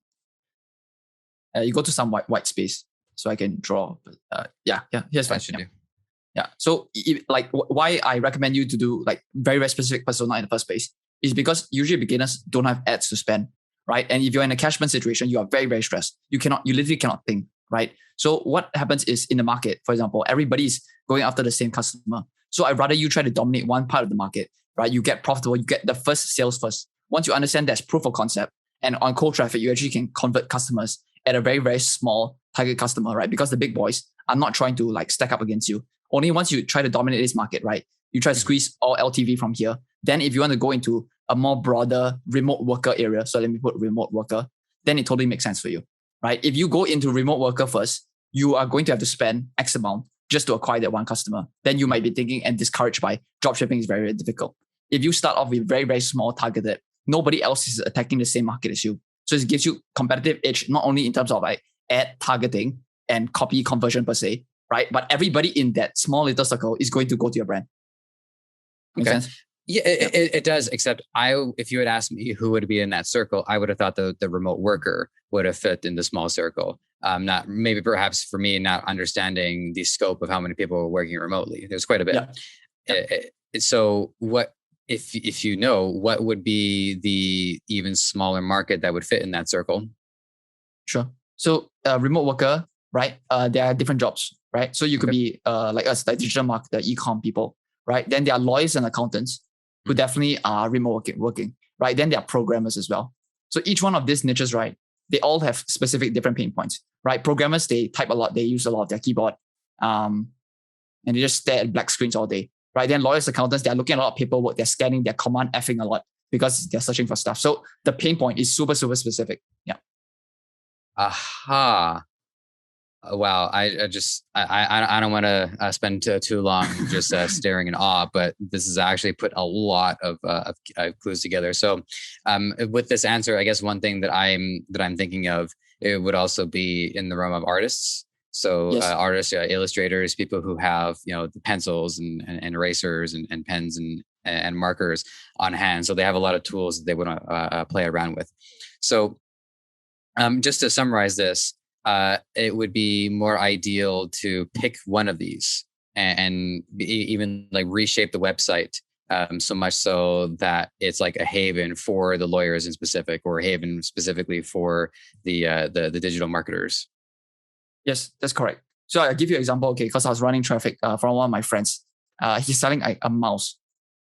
You go to some white space so I can draw. But here's fine. Yeah. So why I recommend you to do like very, very specific persona in the first place is because usually beginners don't have ads to spend, right? And if you're in a cashman situation, you are very, very stressed. You literally cannot think, right? So what happens is in the market, for example, everybody's going after the same customer. So I'd rather you try to dominate one part of the market, right? You get profitable, you get the first sales first. Once you understand there's proof of concept and on cold traffic, you actually can convert customers at a very, very small target customer, right? Because the big boys are not trying to like stack up against you. Only once you try to dominate this market, right? You try to squeeze all LTV from here. Then if you want to go into a more broader remote worker area, so let me put remote worker, then it totally makes sense for you, right? If you go into remote worker first, you are going to have to spend X amount just to acquire that one customer. Then you might be thinking and discouraged by dropshipping is very, very difficult. If you start off with very, very small targeted, nobody else is attacking the same market as you. So it gives you competitive edge, not only in terms of like ad targeting and copy conversion per se, right? But everybody in that small little circle is going to go to your brand. Make sense? Yeah, it does. Except if you had asked me who would be in that circle, I would have thought the remote worker would have fit in the small circle. Not maybe perhaps for me, not understanding the scope of how many people are working remotely. There's quite a bit. So what, if you know, what would be the even smaller market that would fit in that circle? Sure. So remote worker, right? There are different jobs, right? So you could be like us, like digital marketer, e-com people, right? Then there are lawyers and accountants who definitely are remote working, right? Then there are programmers as well. So each one of these niches, right, they all have specific different pain points, right? Programmers, they type a lot, they use a lot of their keyboard, and they just stare at black screens all day, right? Then lawyers, accountants, they're looking at a lot of paperwork, they're scanning, they're command effing a lot because they're searching for stuff. So the pain point is super, super specific. Yeah. Aha. Wow. I don't want to spend too long just staring in awe, but this has actually put a lot of clues together. So with this answer, I guess one thing that I'm thinking of, it would also be in the realm of artists. So yes. Artists, illustrators, people who have, the pencils and erasers and pens and markers on hand. So they have a lot of tools that they want to play around with. So just to summarize this, it would be more ideal to pick one of these and even like reshape the website so much so that it's like a haven for the lawyers in specific, or a haven specifically for the digital marketers. Yes, that's correct. So I'll give you an example, okay, because I was running traffic from one of my friends. He's selling a mouse.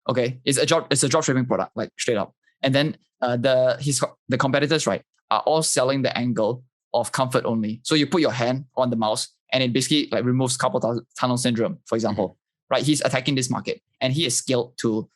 Okay, it's a drop shipping product, like straight up. And then the competitors, right, are all selling the angle of comfort only. So you put your hand on the mouse and it basically like removes carpal tunnel syndrome, for example, right? He's attacking this market and he is scaled to,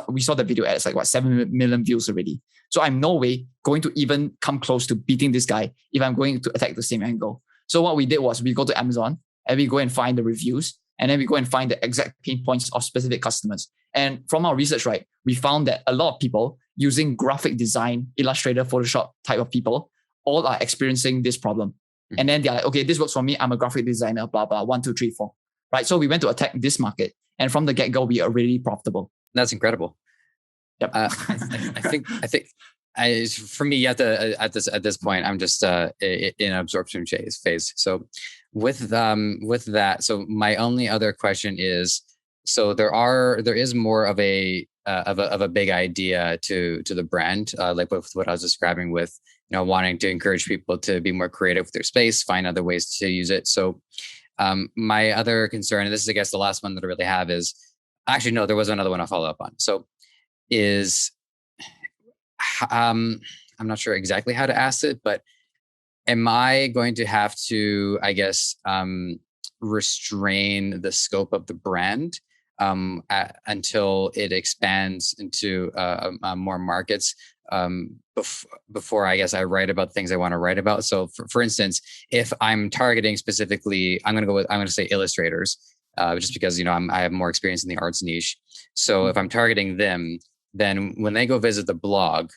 we saw the video ads like 7 million views already. So I'm no way going to even come close to beating this guy if I'm going to attack the same angle. So what we did was we go to Amazon and we go and find the reviews, and then we go and find the exact pain points of specific customers. And from our research, right, we found that a lot of people using graphic design, Illustrator, Photoshop type of people, all are experiencing this problem. And then they're like, okay, this works for me. I'm a graphic designer, blah, blah, 1, 2, 3, 4. Right. So we went to attack this market. And from the get-go, we are really profitable. That's incredible. Yep. I think for me at this point, I'm just in absorption phase. So with that, so my only other question is, so there is more of a big idea to the brand, like with what I was describing with, wanting to encourage people to be more creative with their space, find other ways to use it. So my other concern, and this is I guess the last one that I really have, is actually no, there was another one I'll follow up on. So is I'm not sure exactly how to ask it, but am I going to have to, I guess, restrain the scope of the brand until it expands into more markets before I guess I write about things I want to write about? So for instance, if I'm targeting specifically, I'm going to say illustrators, just because, I have more experience in the arts niche. So if I'm targeting them, then when they go visit the blog,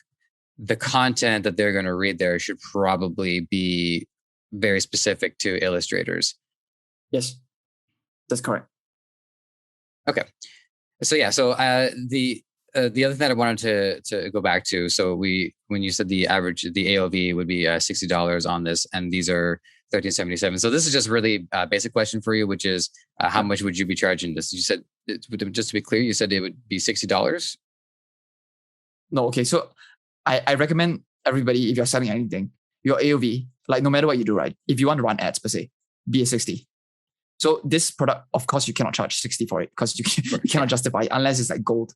the content that they're going to read there should probably be very specific to illustrators. Yes, that's correct. Okay. So yeah, so the other thing I wanted to go back to, so when you said the AOV would be $60 on this, and these are $13.77. So this is just really a basic question for you, which is how much would you be charging this? You said, just to be clear, you said it would be $60? No, okay. So I recommend everybody, if you're selling anything, your AOV, like no matter what you do, right? If you want to run ads per se, be a 60. So this product, of course, you cannot charge 60 for it because you cannot justify it unless it's like gold.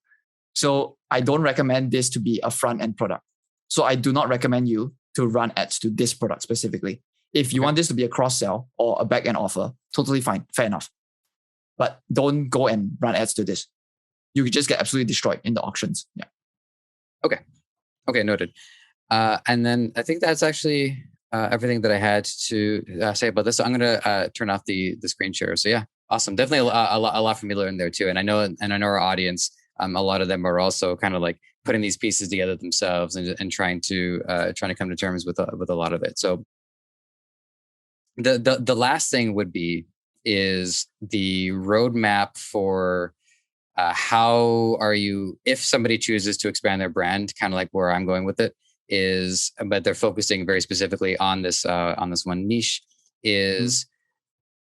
So I don't recommend this to be a front-end product. So I do not recommend you to run ads to this product specifically. If you want this to be a cross-sell or a back-end offer, totally fine, fair enough. But don't go and run ads to this. You could just get absolutely destroyed in the auctions. Yeah. Okay, noted. And then I think that's actually everything that I had to say about this. So I'm going to turn off the screen share. So yeah, awesome. Definitely a lot for me to learn there too. And I know our audience, a lot of them are also kind of like putting these pieces together themselves and trying to come to terms with a lot of it. So the last thing would be is the roadmap for how are you, if somebody chooses to expand their brand, kind of like where I'm going with it is, but they're focusing very specifically on this one niche, is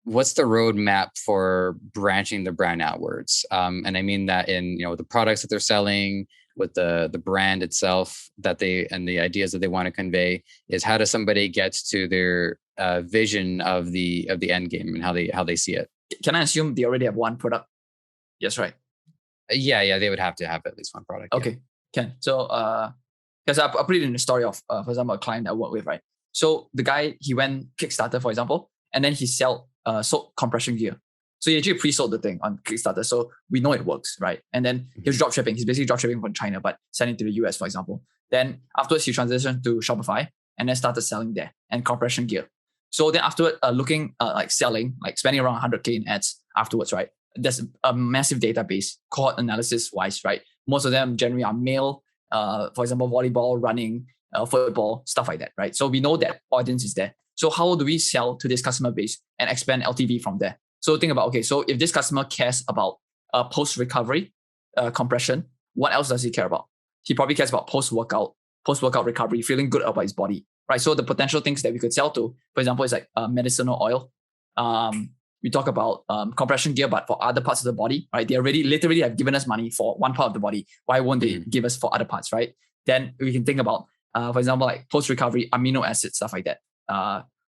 what's the roadmap for branching the brand outwards? And I mean that in, the products that they're selling, with the brand itself and the ideas that they want to convey, is how does somebody get to their vision of the end game and how they see it? Can I assume they already have one product? Yes, right. Yeah, they would have to have at least one product. Okay, yeah. Can. So because I'll put it in the story of, for example, a client I work with, right? So the guy, he went Kickstarter, for example, and then he sold compression gear. So he actually pre-sold the thing on Kickstarter. So we know it works, right? And then he was drop shipping. He's basically drop shipping from China, but sending to the US, for example. Then afterwards, he transitioned to Shopify and then started selling there and compression gear. So then afterward, selling, like spending around 100K in ads afterwards, right? There's a massive database, cohort analysis wise, right? Most of them generally are male, for example, volleyball, running, football, stuff like that, right? So we know that audience is there. So how do we sell to this customer base and expand LTV from there? So think about, okay, so if this customer cares about post-recovery compression, what else does he care about? He probably cares about post-workout recovery, feeling good about his body, right? So the potential things that we could sell to, for example, is like medicinal oil. We talk about compression gear, but for other parts of the body, right? They already literally have given us money for one part of the body. Why won't they give us for other parts, right? Then we can think about, for example, like post-recovery amino acids, stuff like that.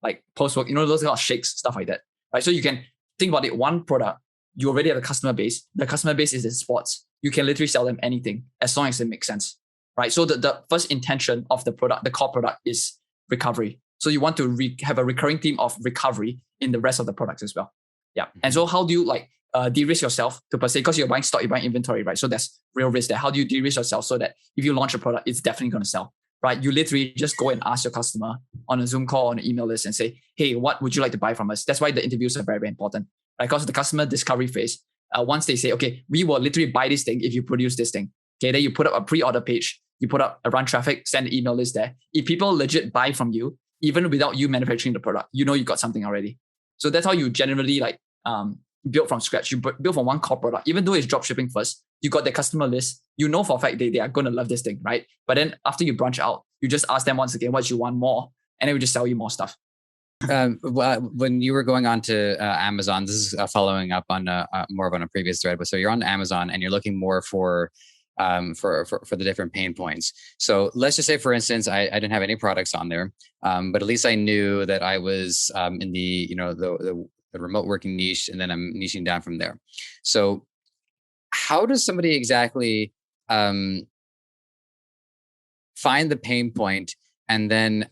Like post-work, those kind of shakes, stuff like that, right? So you can think about it, one product, you already have a customer base. The customer base is in sports. You can literally sell them anything as long as it makes sense, right? So the first intention of the product, the core product, is recovery. So you want to have a recurring theme of recovery in the rest of the products as well. Yeah. And so how do you de-risk yourself to per se? Because you're buying stock, you're buying inventory, right? So there's real risk there. How do you de-risk yourself so that if you launch a product, it's definitely going to sell, right? You literally just go and ask your customer on a Zoom call, on an email list and say, hey, what would you like to buy from us? That's why the interviews are very, very important, right? Because the customer discovery phase, once they say, okay, we will literally buy this thing if you produce this thing. Okay, then you put up a pre-order page, you put up a run traffic, send an email list there. If people legit buy from you, even without you manufacturing the product, you got something already. So that's how you generally build from scratch. You build from one core product. Even though it's drop shipping first, you got the customer list. You know for a fact they are going to love this thing, right? But then after you branch out, you just ask them once again what you want more, and then we just sell you more stuff. When you were going on to Amazon, this is following up on more of on a previous thread, but so you're on Amazon and you're looking more for the different pain points. So let's just say, for instance, I didn't have any products on there, but at least I knew that I was in the remote working niche, and then I'm niching down from there. So how does somebody exactly find the pain point, and then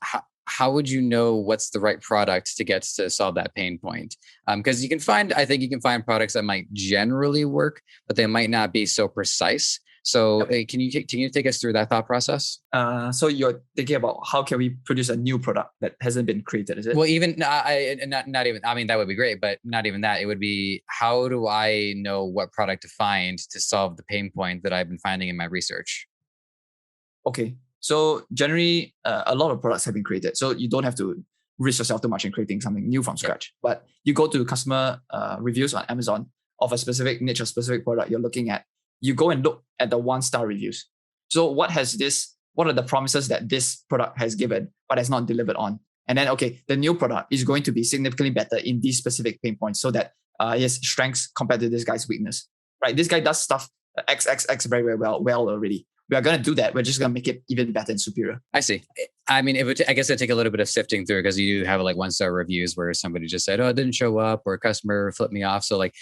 how would you know what's the right product to get to solve that pain point? Because I think you can find products that might generally work, but they might not be so precise. So can you take us through that thought process? So you're thinking about how can we produce a new product that hasn't been created, is it? Well, even not even, I mean, that would be great, but not even that. It would be, how do I know what product to find to solve the pain point that I've been finding in my research? Okay. So generally, a lot of products have been created. So you don't have to risk yourself too much in creating something new from scratch. But you go to customer reviews on Amazon of a specific niche or specific product you're looking at. You go and look at the 1-star reviews. So what are the promises that this product has given, but has not delivered on? And then, okay, the new product is going to be significantly better in these specific pain points so that he has strengths compared to this guy's weakness, right? This guy does stuff XXX very, very well already. We are going to do that. We're just going to make it even better and superior. I see. I mean, I guess it'd take a little bit of sifting through, because you have like 1-star reviews where somebody just said, oh, it didn't show up, or a customer flipped me off. So like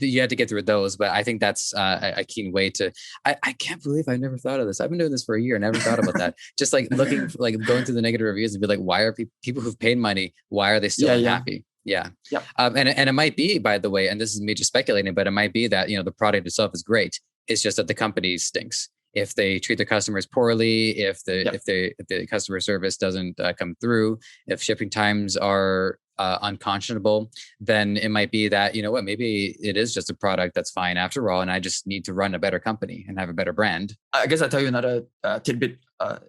you had to get through those, but I think that's a keen way to. I can't believe I never thought of this. I've been doing this for a year, never thought about that. Just like going through the negative reviews and be like, why are people who've paid money, why are they still unhappy? Yeah. Yep. And it might be, by the way, and this is me just speculating, but it might be that the product itself is great. It's just that the company stinks. If they treat their customers poorly, if the customer service doesn't come through, if shipping times are unconscionable, then it might be that, maybe it is just a product that's fine after all, and I just need to run a better company and have a better brand. I guess I'll tell you another tidbit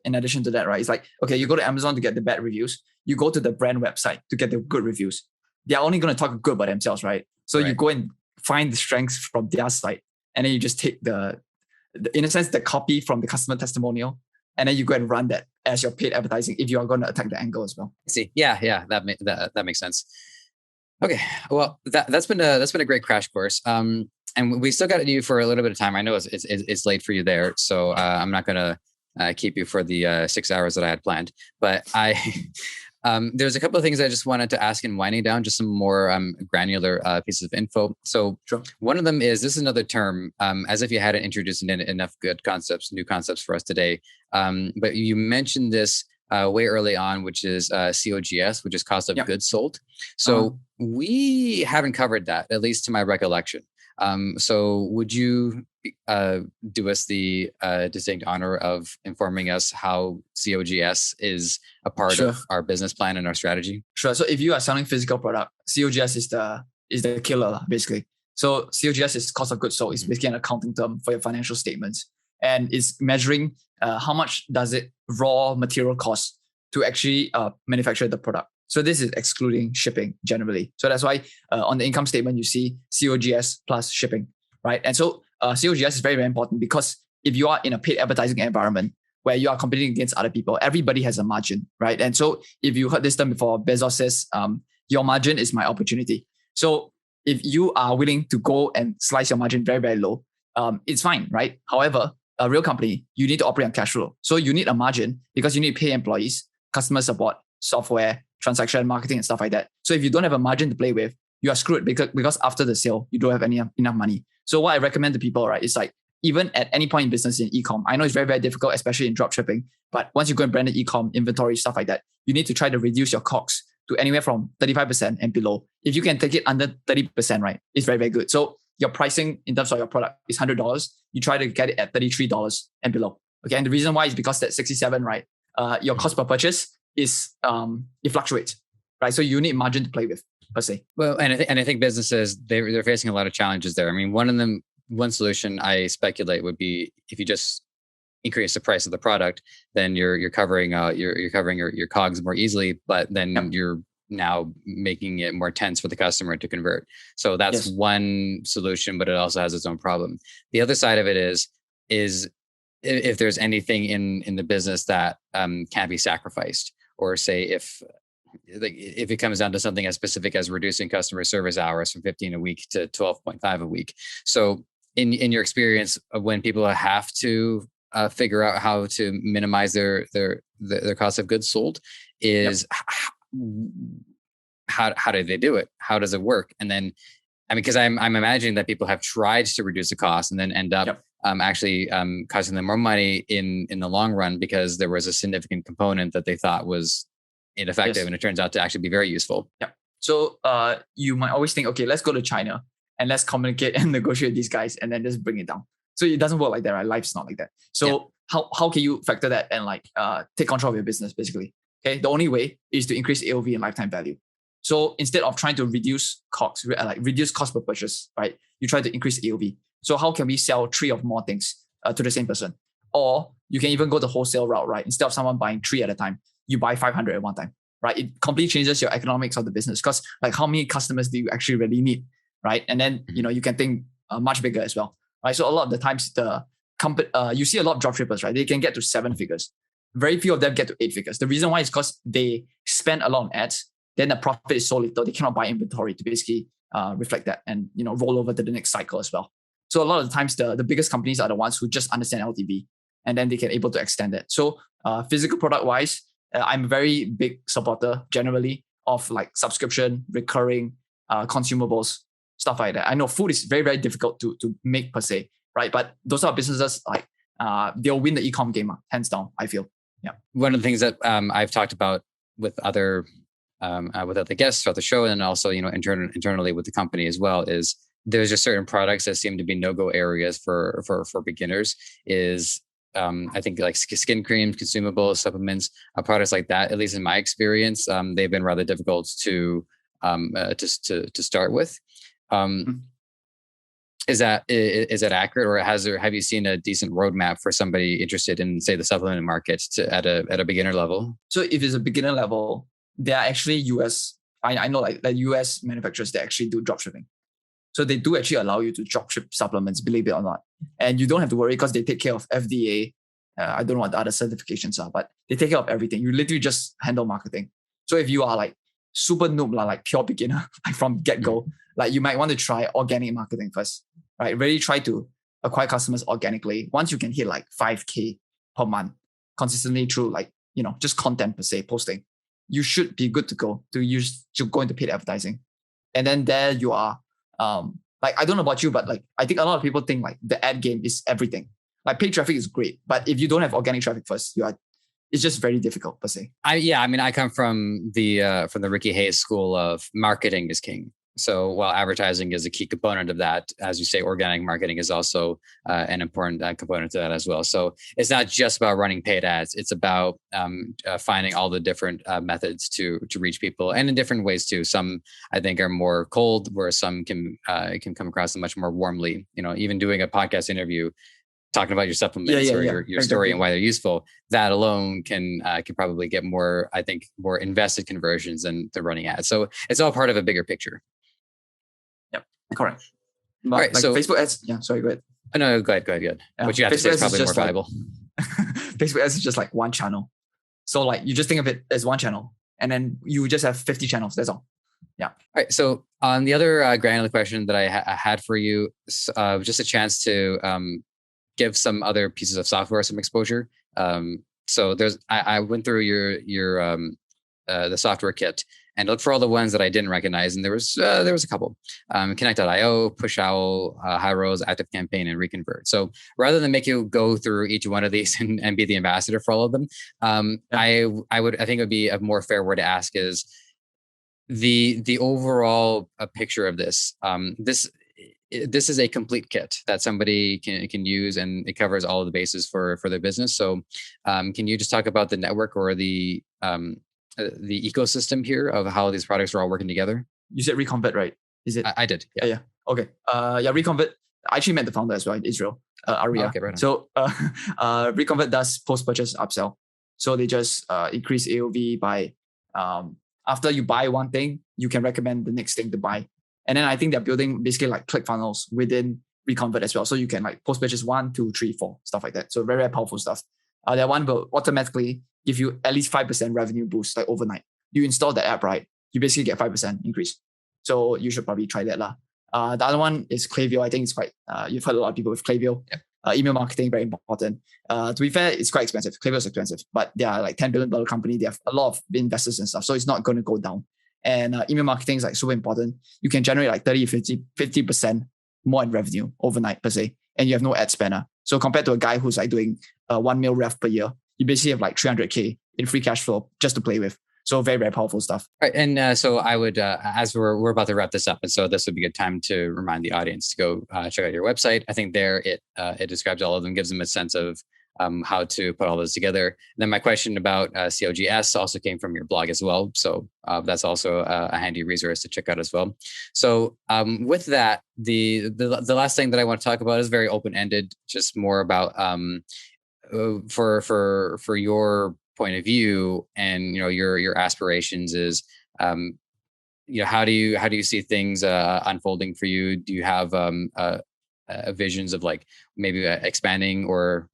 in addition to that, right? It's like, okay, you go to Amazon to get the bad reviews. You go to the brand website to get the good reviews. They're only going to talk good about themselves, right? So you go and find the strengths from their site, and then you just take in a sense, the copy from the customer testimonial, and then you go and run that as your paid advertising if you are going to attack the angle as well. I see. Yeah. That makes sense. Okay. Well, that's been a great crash course. And we still got you for a little bit of time. I know it's late for you there, so I'm not going to keep you for the 6 hours that I had planned. But There's a couple of things I just wanted to ask in winding down, just some more granular pieces of info. So Sure. one of them is, this is another term, as if you hadn't introduced enough good concepts, new concepts for us today. But you mentioned this way early on, which is COGS, which is cost of goods sold. So we haven't covered that, at least to my recollection. So would you do us the distinct honor of informing us how COGS is a part of our business plan and our strategy? Sure. So if you are selling physical product, COGS is the killer, basically. So COGS is cost of goods sold. It's basically an accounting term for your financial statements, and it's measuring how much does it raw material cost to actually manufacture the product. So this is excluding shipping generally. So that's why on the income statement, you see COGS plus shipping, right? And so COGS is very, very important, because if you are in a paid advertising environment where you are competing against other people, everybody has a margin, right? And so if you heard this term before, Bezos says, your margin is my opportunity. So if you are willing to go and slice your margin very, very low, it's fine, right? However, a real company, you need to operate on cash flow. So you need a margin because you need to pay employees, customer support, software, transaction, marketing, and stuff like that. So if you don't have a margin to play with, you are screwed, because after the sale, you don't have enough money. So what I recommend to people, right, is like, even at any point in business in e-com, I know it's very, very difficult, especially in drop shipping. But once you go and brand the e-com, inventory, stuff like that, you need to try to reduce your COGS to anywhere from 35% and below. If you can take it under 30%, right, it's very, very good. So your pricing in terms of your product is $100. You try to get it at $33 and below. Okay, and the reason why is because that 67, right, your cost per purchase is it fluctuates, right? So you need margin to play with, per se. Well, and I think businesses, they're facing a lot of challenges there. I mean, one solution I speculate would be, if you just increase the price of the product, then you're covering your COGS more easily, but then you're now making it more tense for the customer to convert. So that's one solution, but it also has its own problem. The other side of it is if there's anything in the business that can't be sacrificed, or say if it comes down to something as specific as reducing customer service hours from 15 a week to 12.5 a week. So in your experience, when people have to figure out how to minimize their cost of goods sold, is how do they do it? How does it work? And then, I mean, because I'm imagining that people have tried to reduce the cost and then end up actually costing them more money in the long run, because there was a significant component that they thought was ineffective, and it turns out to actually be very useful. Yeah. So you might always think, okay, let's go to China and let's communicate and negotiate with these guys and then just bring it down. So it doesn't work like that, right? Life's not like that. So how can you factor that and take control of your business, basically? Okay, the only way is to increase AOV and lifetime value. So instead of trying to reduce COGS, reduce cost per purchase, right, you try to increase AOV. So how can we sell 3 or more things to the same person? Or you can even go the wholesale route, right? Instead of someone buying 3 at a time, you buy 500 at one time, right? It completely changes your economics of the business, because how many customers do you actually really need, right? And then you can think much bigger as well, right? So a lot of the times you see a lot of dropshippers, right? They can get to 7 figures. Very few of them get to 8 figures. The reason why is because they spend a lot on ads. Then the profit is so little, they cannot buy inventory to basically reflect that and roll over to the next cycle as well. So a lot of the times, the biggest companies are the ones who just understand LTV, and then they can able to extend it. So physical product wise, I'm a very big supporter generally of subscription, recurring, consumables, stuff like that. I know food is very, very difficult to make per se, right? But those are businesses they'll win the e-com game, hands down, I feel. Yeah. One of the things that I've talked about with other guests throughout the show, and also internally with the company as well, is there's just certain products that seem to be no-go areas for beginners. Is I think skin creams, consumables, supplements, products like that. At least in my experience, they've been rather difficult to start with. Is that accurate, or have you seen a decent roadmap for somebody interested in, say, the supplement market at a beginner level? So if it's a beginner level, there are actually US. I know US manufacturers that actually do dropshipping. So they do actually allow you to dropship supplements, believe it or not. And you don't have to worry because they take care of FDA. I don't know what the other certifications are, but they take care of everything. You literally just handle marketing. So if you are super noob, pure beginner, from get-go, you might want to try organic marketing first, right? Really try to acquire customers organically. Once you can hit 5K per month consistently through just content per se, posting, you should be good to go to go into paid advertising. And then there you are. Like, I don't know about you, but like, I think a lot of people think like the ad game is everything. Like, paid traffic is great, but if you don't have organic traffic first, it's just very difficult per se. I come from the Ricky Hayes school of marketing is king. So while advertising is a key component of that, as you say, organic marketing is also an important component to that as well. So it's not just about running paid ads; it's about finding all the different methods to reach people, and in different ways too. Some I think are more cold, where some can come across much more warmly. Even doing a podcast interview, talking about your supplements or your story and why they're useful, that alone can probably get more invested conversions than running ads. So it's all part of a bigger picture. Yep, correct. But all right, like so Facebook ads, sorry, go ahead. No, go ahead. Yeah, what you have to say is probably more valuable. Facebook ads is just like one channel. So like you just think of it as one channel, and then you just have 50 channels. That's all. Yeah. All right. So on the other granular question that I had for you, just a chance to give some other pieces of software some exposure. So I went through your the software kit and looked for all the ones that I didn't recognize, and there was a couple: Connect.io, Pushowl, Hyros, ActiveCampaign, and Reconvert. So rather than make you go through each one of these and be the ambassador for all of them, I think it would be a more fair word to ask is the overall picture of this. This is a complete kit that somebody can use, and it covers all of the bases for their business. So can you just talk about the network or the ecosystem here of how these products are all working together? You said Reconvert, right? Is it? I did. Yeah. Okay. Reconvert. I actually met the founder as well in Israel, Aria. Okay, right on. So Reconvert does post-purchase upsell. So they just increase AOV by after you buy one thing, you can recommend the next thing to buy. And then I think they're building basically like click funnels within Reconvert as well. So you can like post-purchase 1, 2, 3, 4, stuff like that. So very, very powerful stuff. That one will automatically give you at least 5% revenue boost like overnight. You install the app, right? You basically get 5% increase. So you should probably try that. The other one is Klaviyo. I think it's quite, you've heard a lot of people with Klaviyo. Yep. Email marketing, very important. To be fair, it's quite expensive. Klaviyo is expensive, but they are like $10 billion company. They have a lot of investors and stuff. So it's not going to go down. And email marketing is like super important. You can generate like 50% more in revenue overnight per se. And you have no ad spender. So compared to a guy who's like doing 1 mil rev per year, you basically have like 300K in free cash flow just to play with. So very, very powerful stuff. Right. And so I would, as we're about to wrap this up, and so this would be a good time to remind the audience to go check out your website. I think there it describes all of them, gives them a sense of how to put all those together. And then my question about COGS also came from your blog as well. So that's also a handy resource to check out as well. So with that, the last thing that I want to talk about is very open-ended, just more about for your point of view and your aspirations is how do you see things unfolding for you? Do you have visions of like maybe expanding, or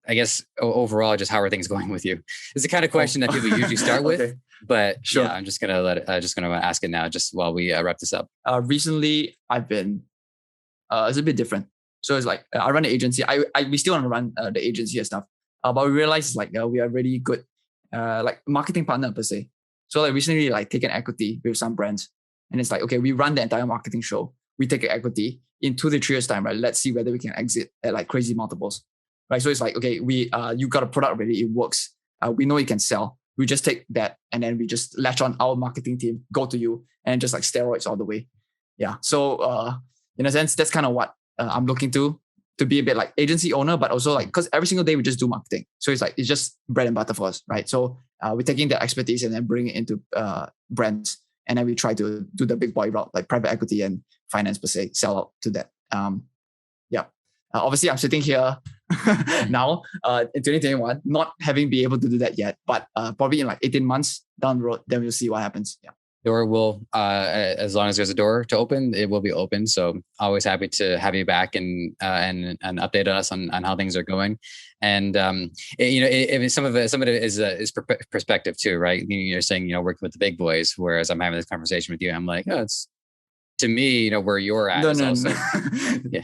I guess overall just how are things going with you? It's the kind of question that people usually start with, okay. But sure. Yeah, I'm just gonna ask it now just while we wrap this up. Recently I've been it's a bit different. So it's like I run an agency. We still want to run the agency and stuff, but we realized like we are really good like marketing partner per se. So like recently like taken equity with some brands, and it's like, okay, we run the entire marketing show. We take equity in 2 to 3 years time, right? Let's see whether we can exit at like crazy multiples, right? So it's like, okay, you got a product already, it works. We know you can sell. We just take that and then we just latch on our marketing team, go to you, and just like steroids all the way. Yeah. So in a sense, that's kind of what I'm looking to be a bit like agency owner, but also like, because every single day we just do marketing. So it's like, it's just bread and butter for us, right? So we're taking that expertise and then bring it into brands. And then we try to do the big boy route, like private equity and finance per se, sell out to that. Obviously I'm sitting here now in 2021, not having been able to do that yet, but probably in like 18 months down the road, then we'll see what happens. Yeah. Door will, as long as there's a door to open, it will be open. So always happy to have you back and update us on how things are going. And some of it is perspective too, right? You're saying working with the big boys, whereas I'm having this conversation with you. I'm like, oh, it's to me, where you're at. No. Yeah.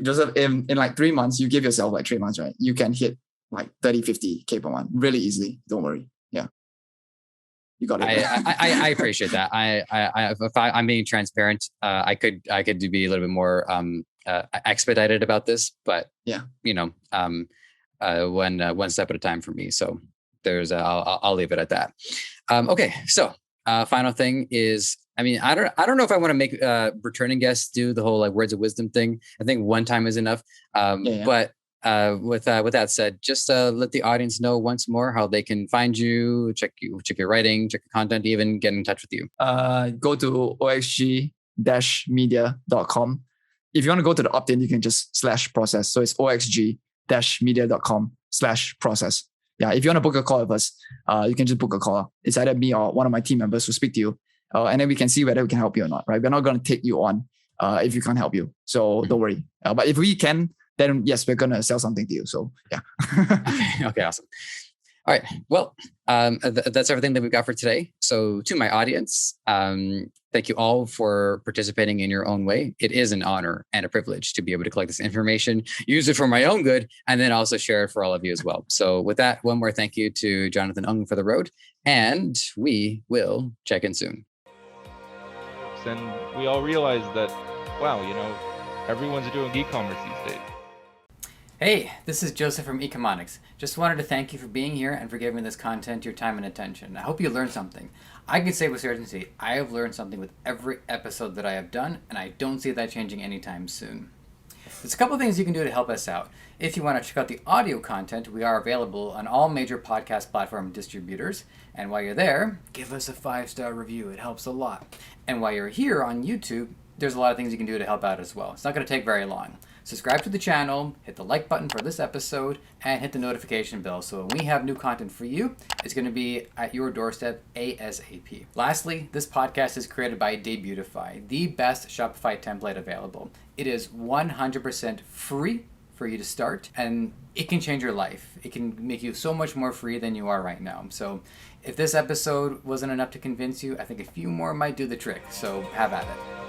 Joseph, in like 3 months, you give yourself like 3 months, right? You can hit like 30, 50K per month really easily. Don't worry. Yeah. You got it. I appreciate that. If I'm being transparent, I could be a little bit more expedited about this, but yeah, one step at a time for me. So I'll leave it at that. Okay, so final thing is, I mean, I don't know if I want to make returning guests do the whole like words of wisdom thing. I think one time is enough. But with that said, just let the audience know once more how they can find you, check your writing, check your content, even get in touch with you. Go to oxg-media.com. If you want to go to the opt-in, you can just /process. So it's oxg-media.com/process. Yeah, if you want to book a call with us, you can just book a call. It's either me or one of my team members who speak to you. And then we can see whether we can help you or not, right? We're not going to take you on if we can't help you. So don't worry. But if we can, then yes, we're going to sell something to you. So yeah. Okay, awesome. All right. Well, that's everything that we've got for today. So to my audience, thank you all for participating in your own way. It is an honor and a privilege to be able to collect this information, use it for my own good, and then also share it for all of you as well. So with that, one more thank you to Jonathan Ung for the road, and we will check in soon. And we all realize that, wow, everyone's doing e-commerce these days. Hey, this is Joseph from Ecomonics. Just wanted to thank you for being here and for giving this content your time and attention. I hope you learned something. I can say with certainty, I have learned something with every episode that I have done, and I don't see that changing anytime soon. There's a couple of things you can do to help us out. If you want to check out the audio content, we are available on all major podcast platform distributors. And while you're there, give us a 5-star review. It helps a lot. And while you're here on YouTube, there's a lot of things you can do to help out as well. It's not going to take very long. Subscribe to the channel, hit the like button for this episode, and hit the notification bell so when we have new content for you, it's going to be at your doorstep ASAP. Lastly, this podcast is created by Debutify, the best Shopify template available. It is 100% free for you to start, and it can change your life. It can make you so much more free than you are right now. So if this episode wasn't enough to convince you, I think a few more might do the trick. So have at it.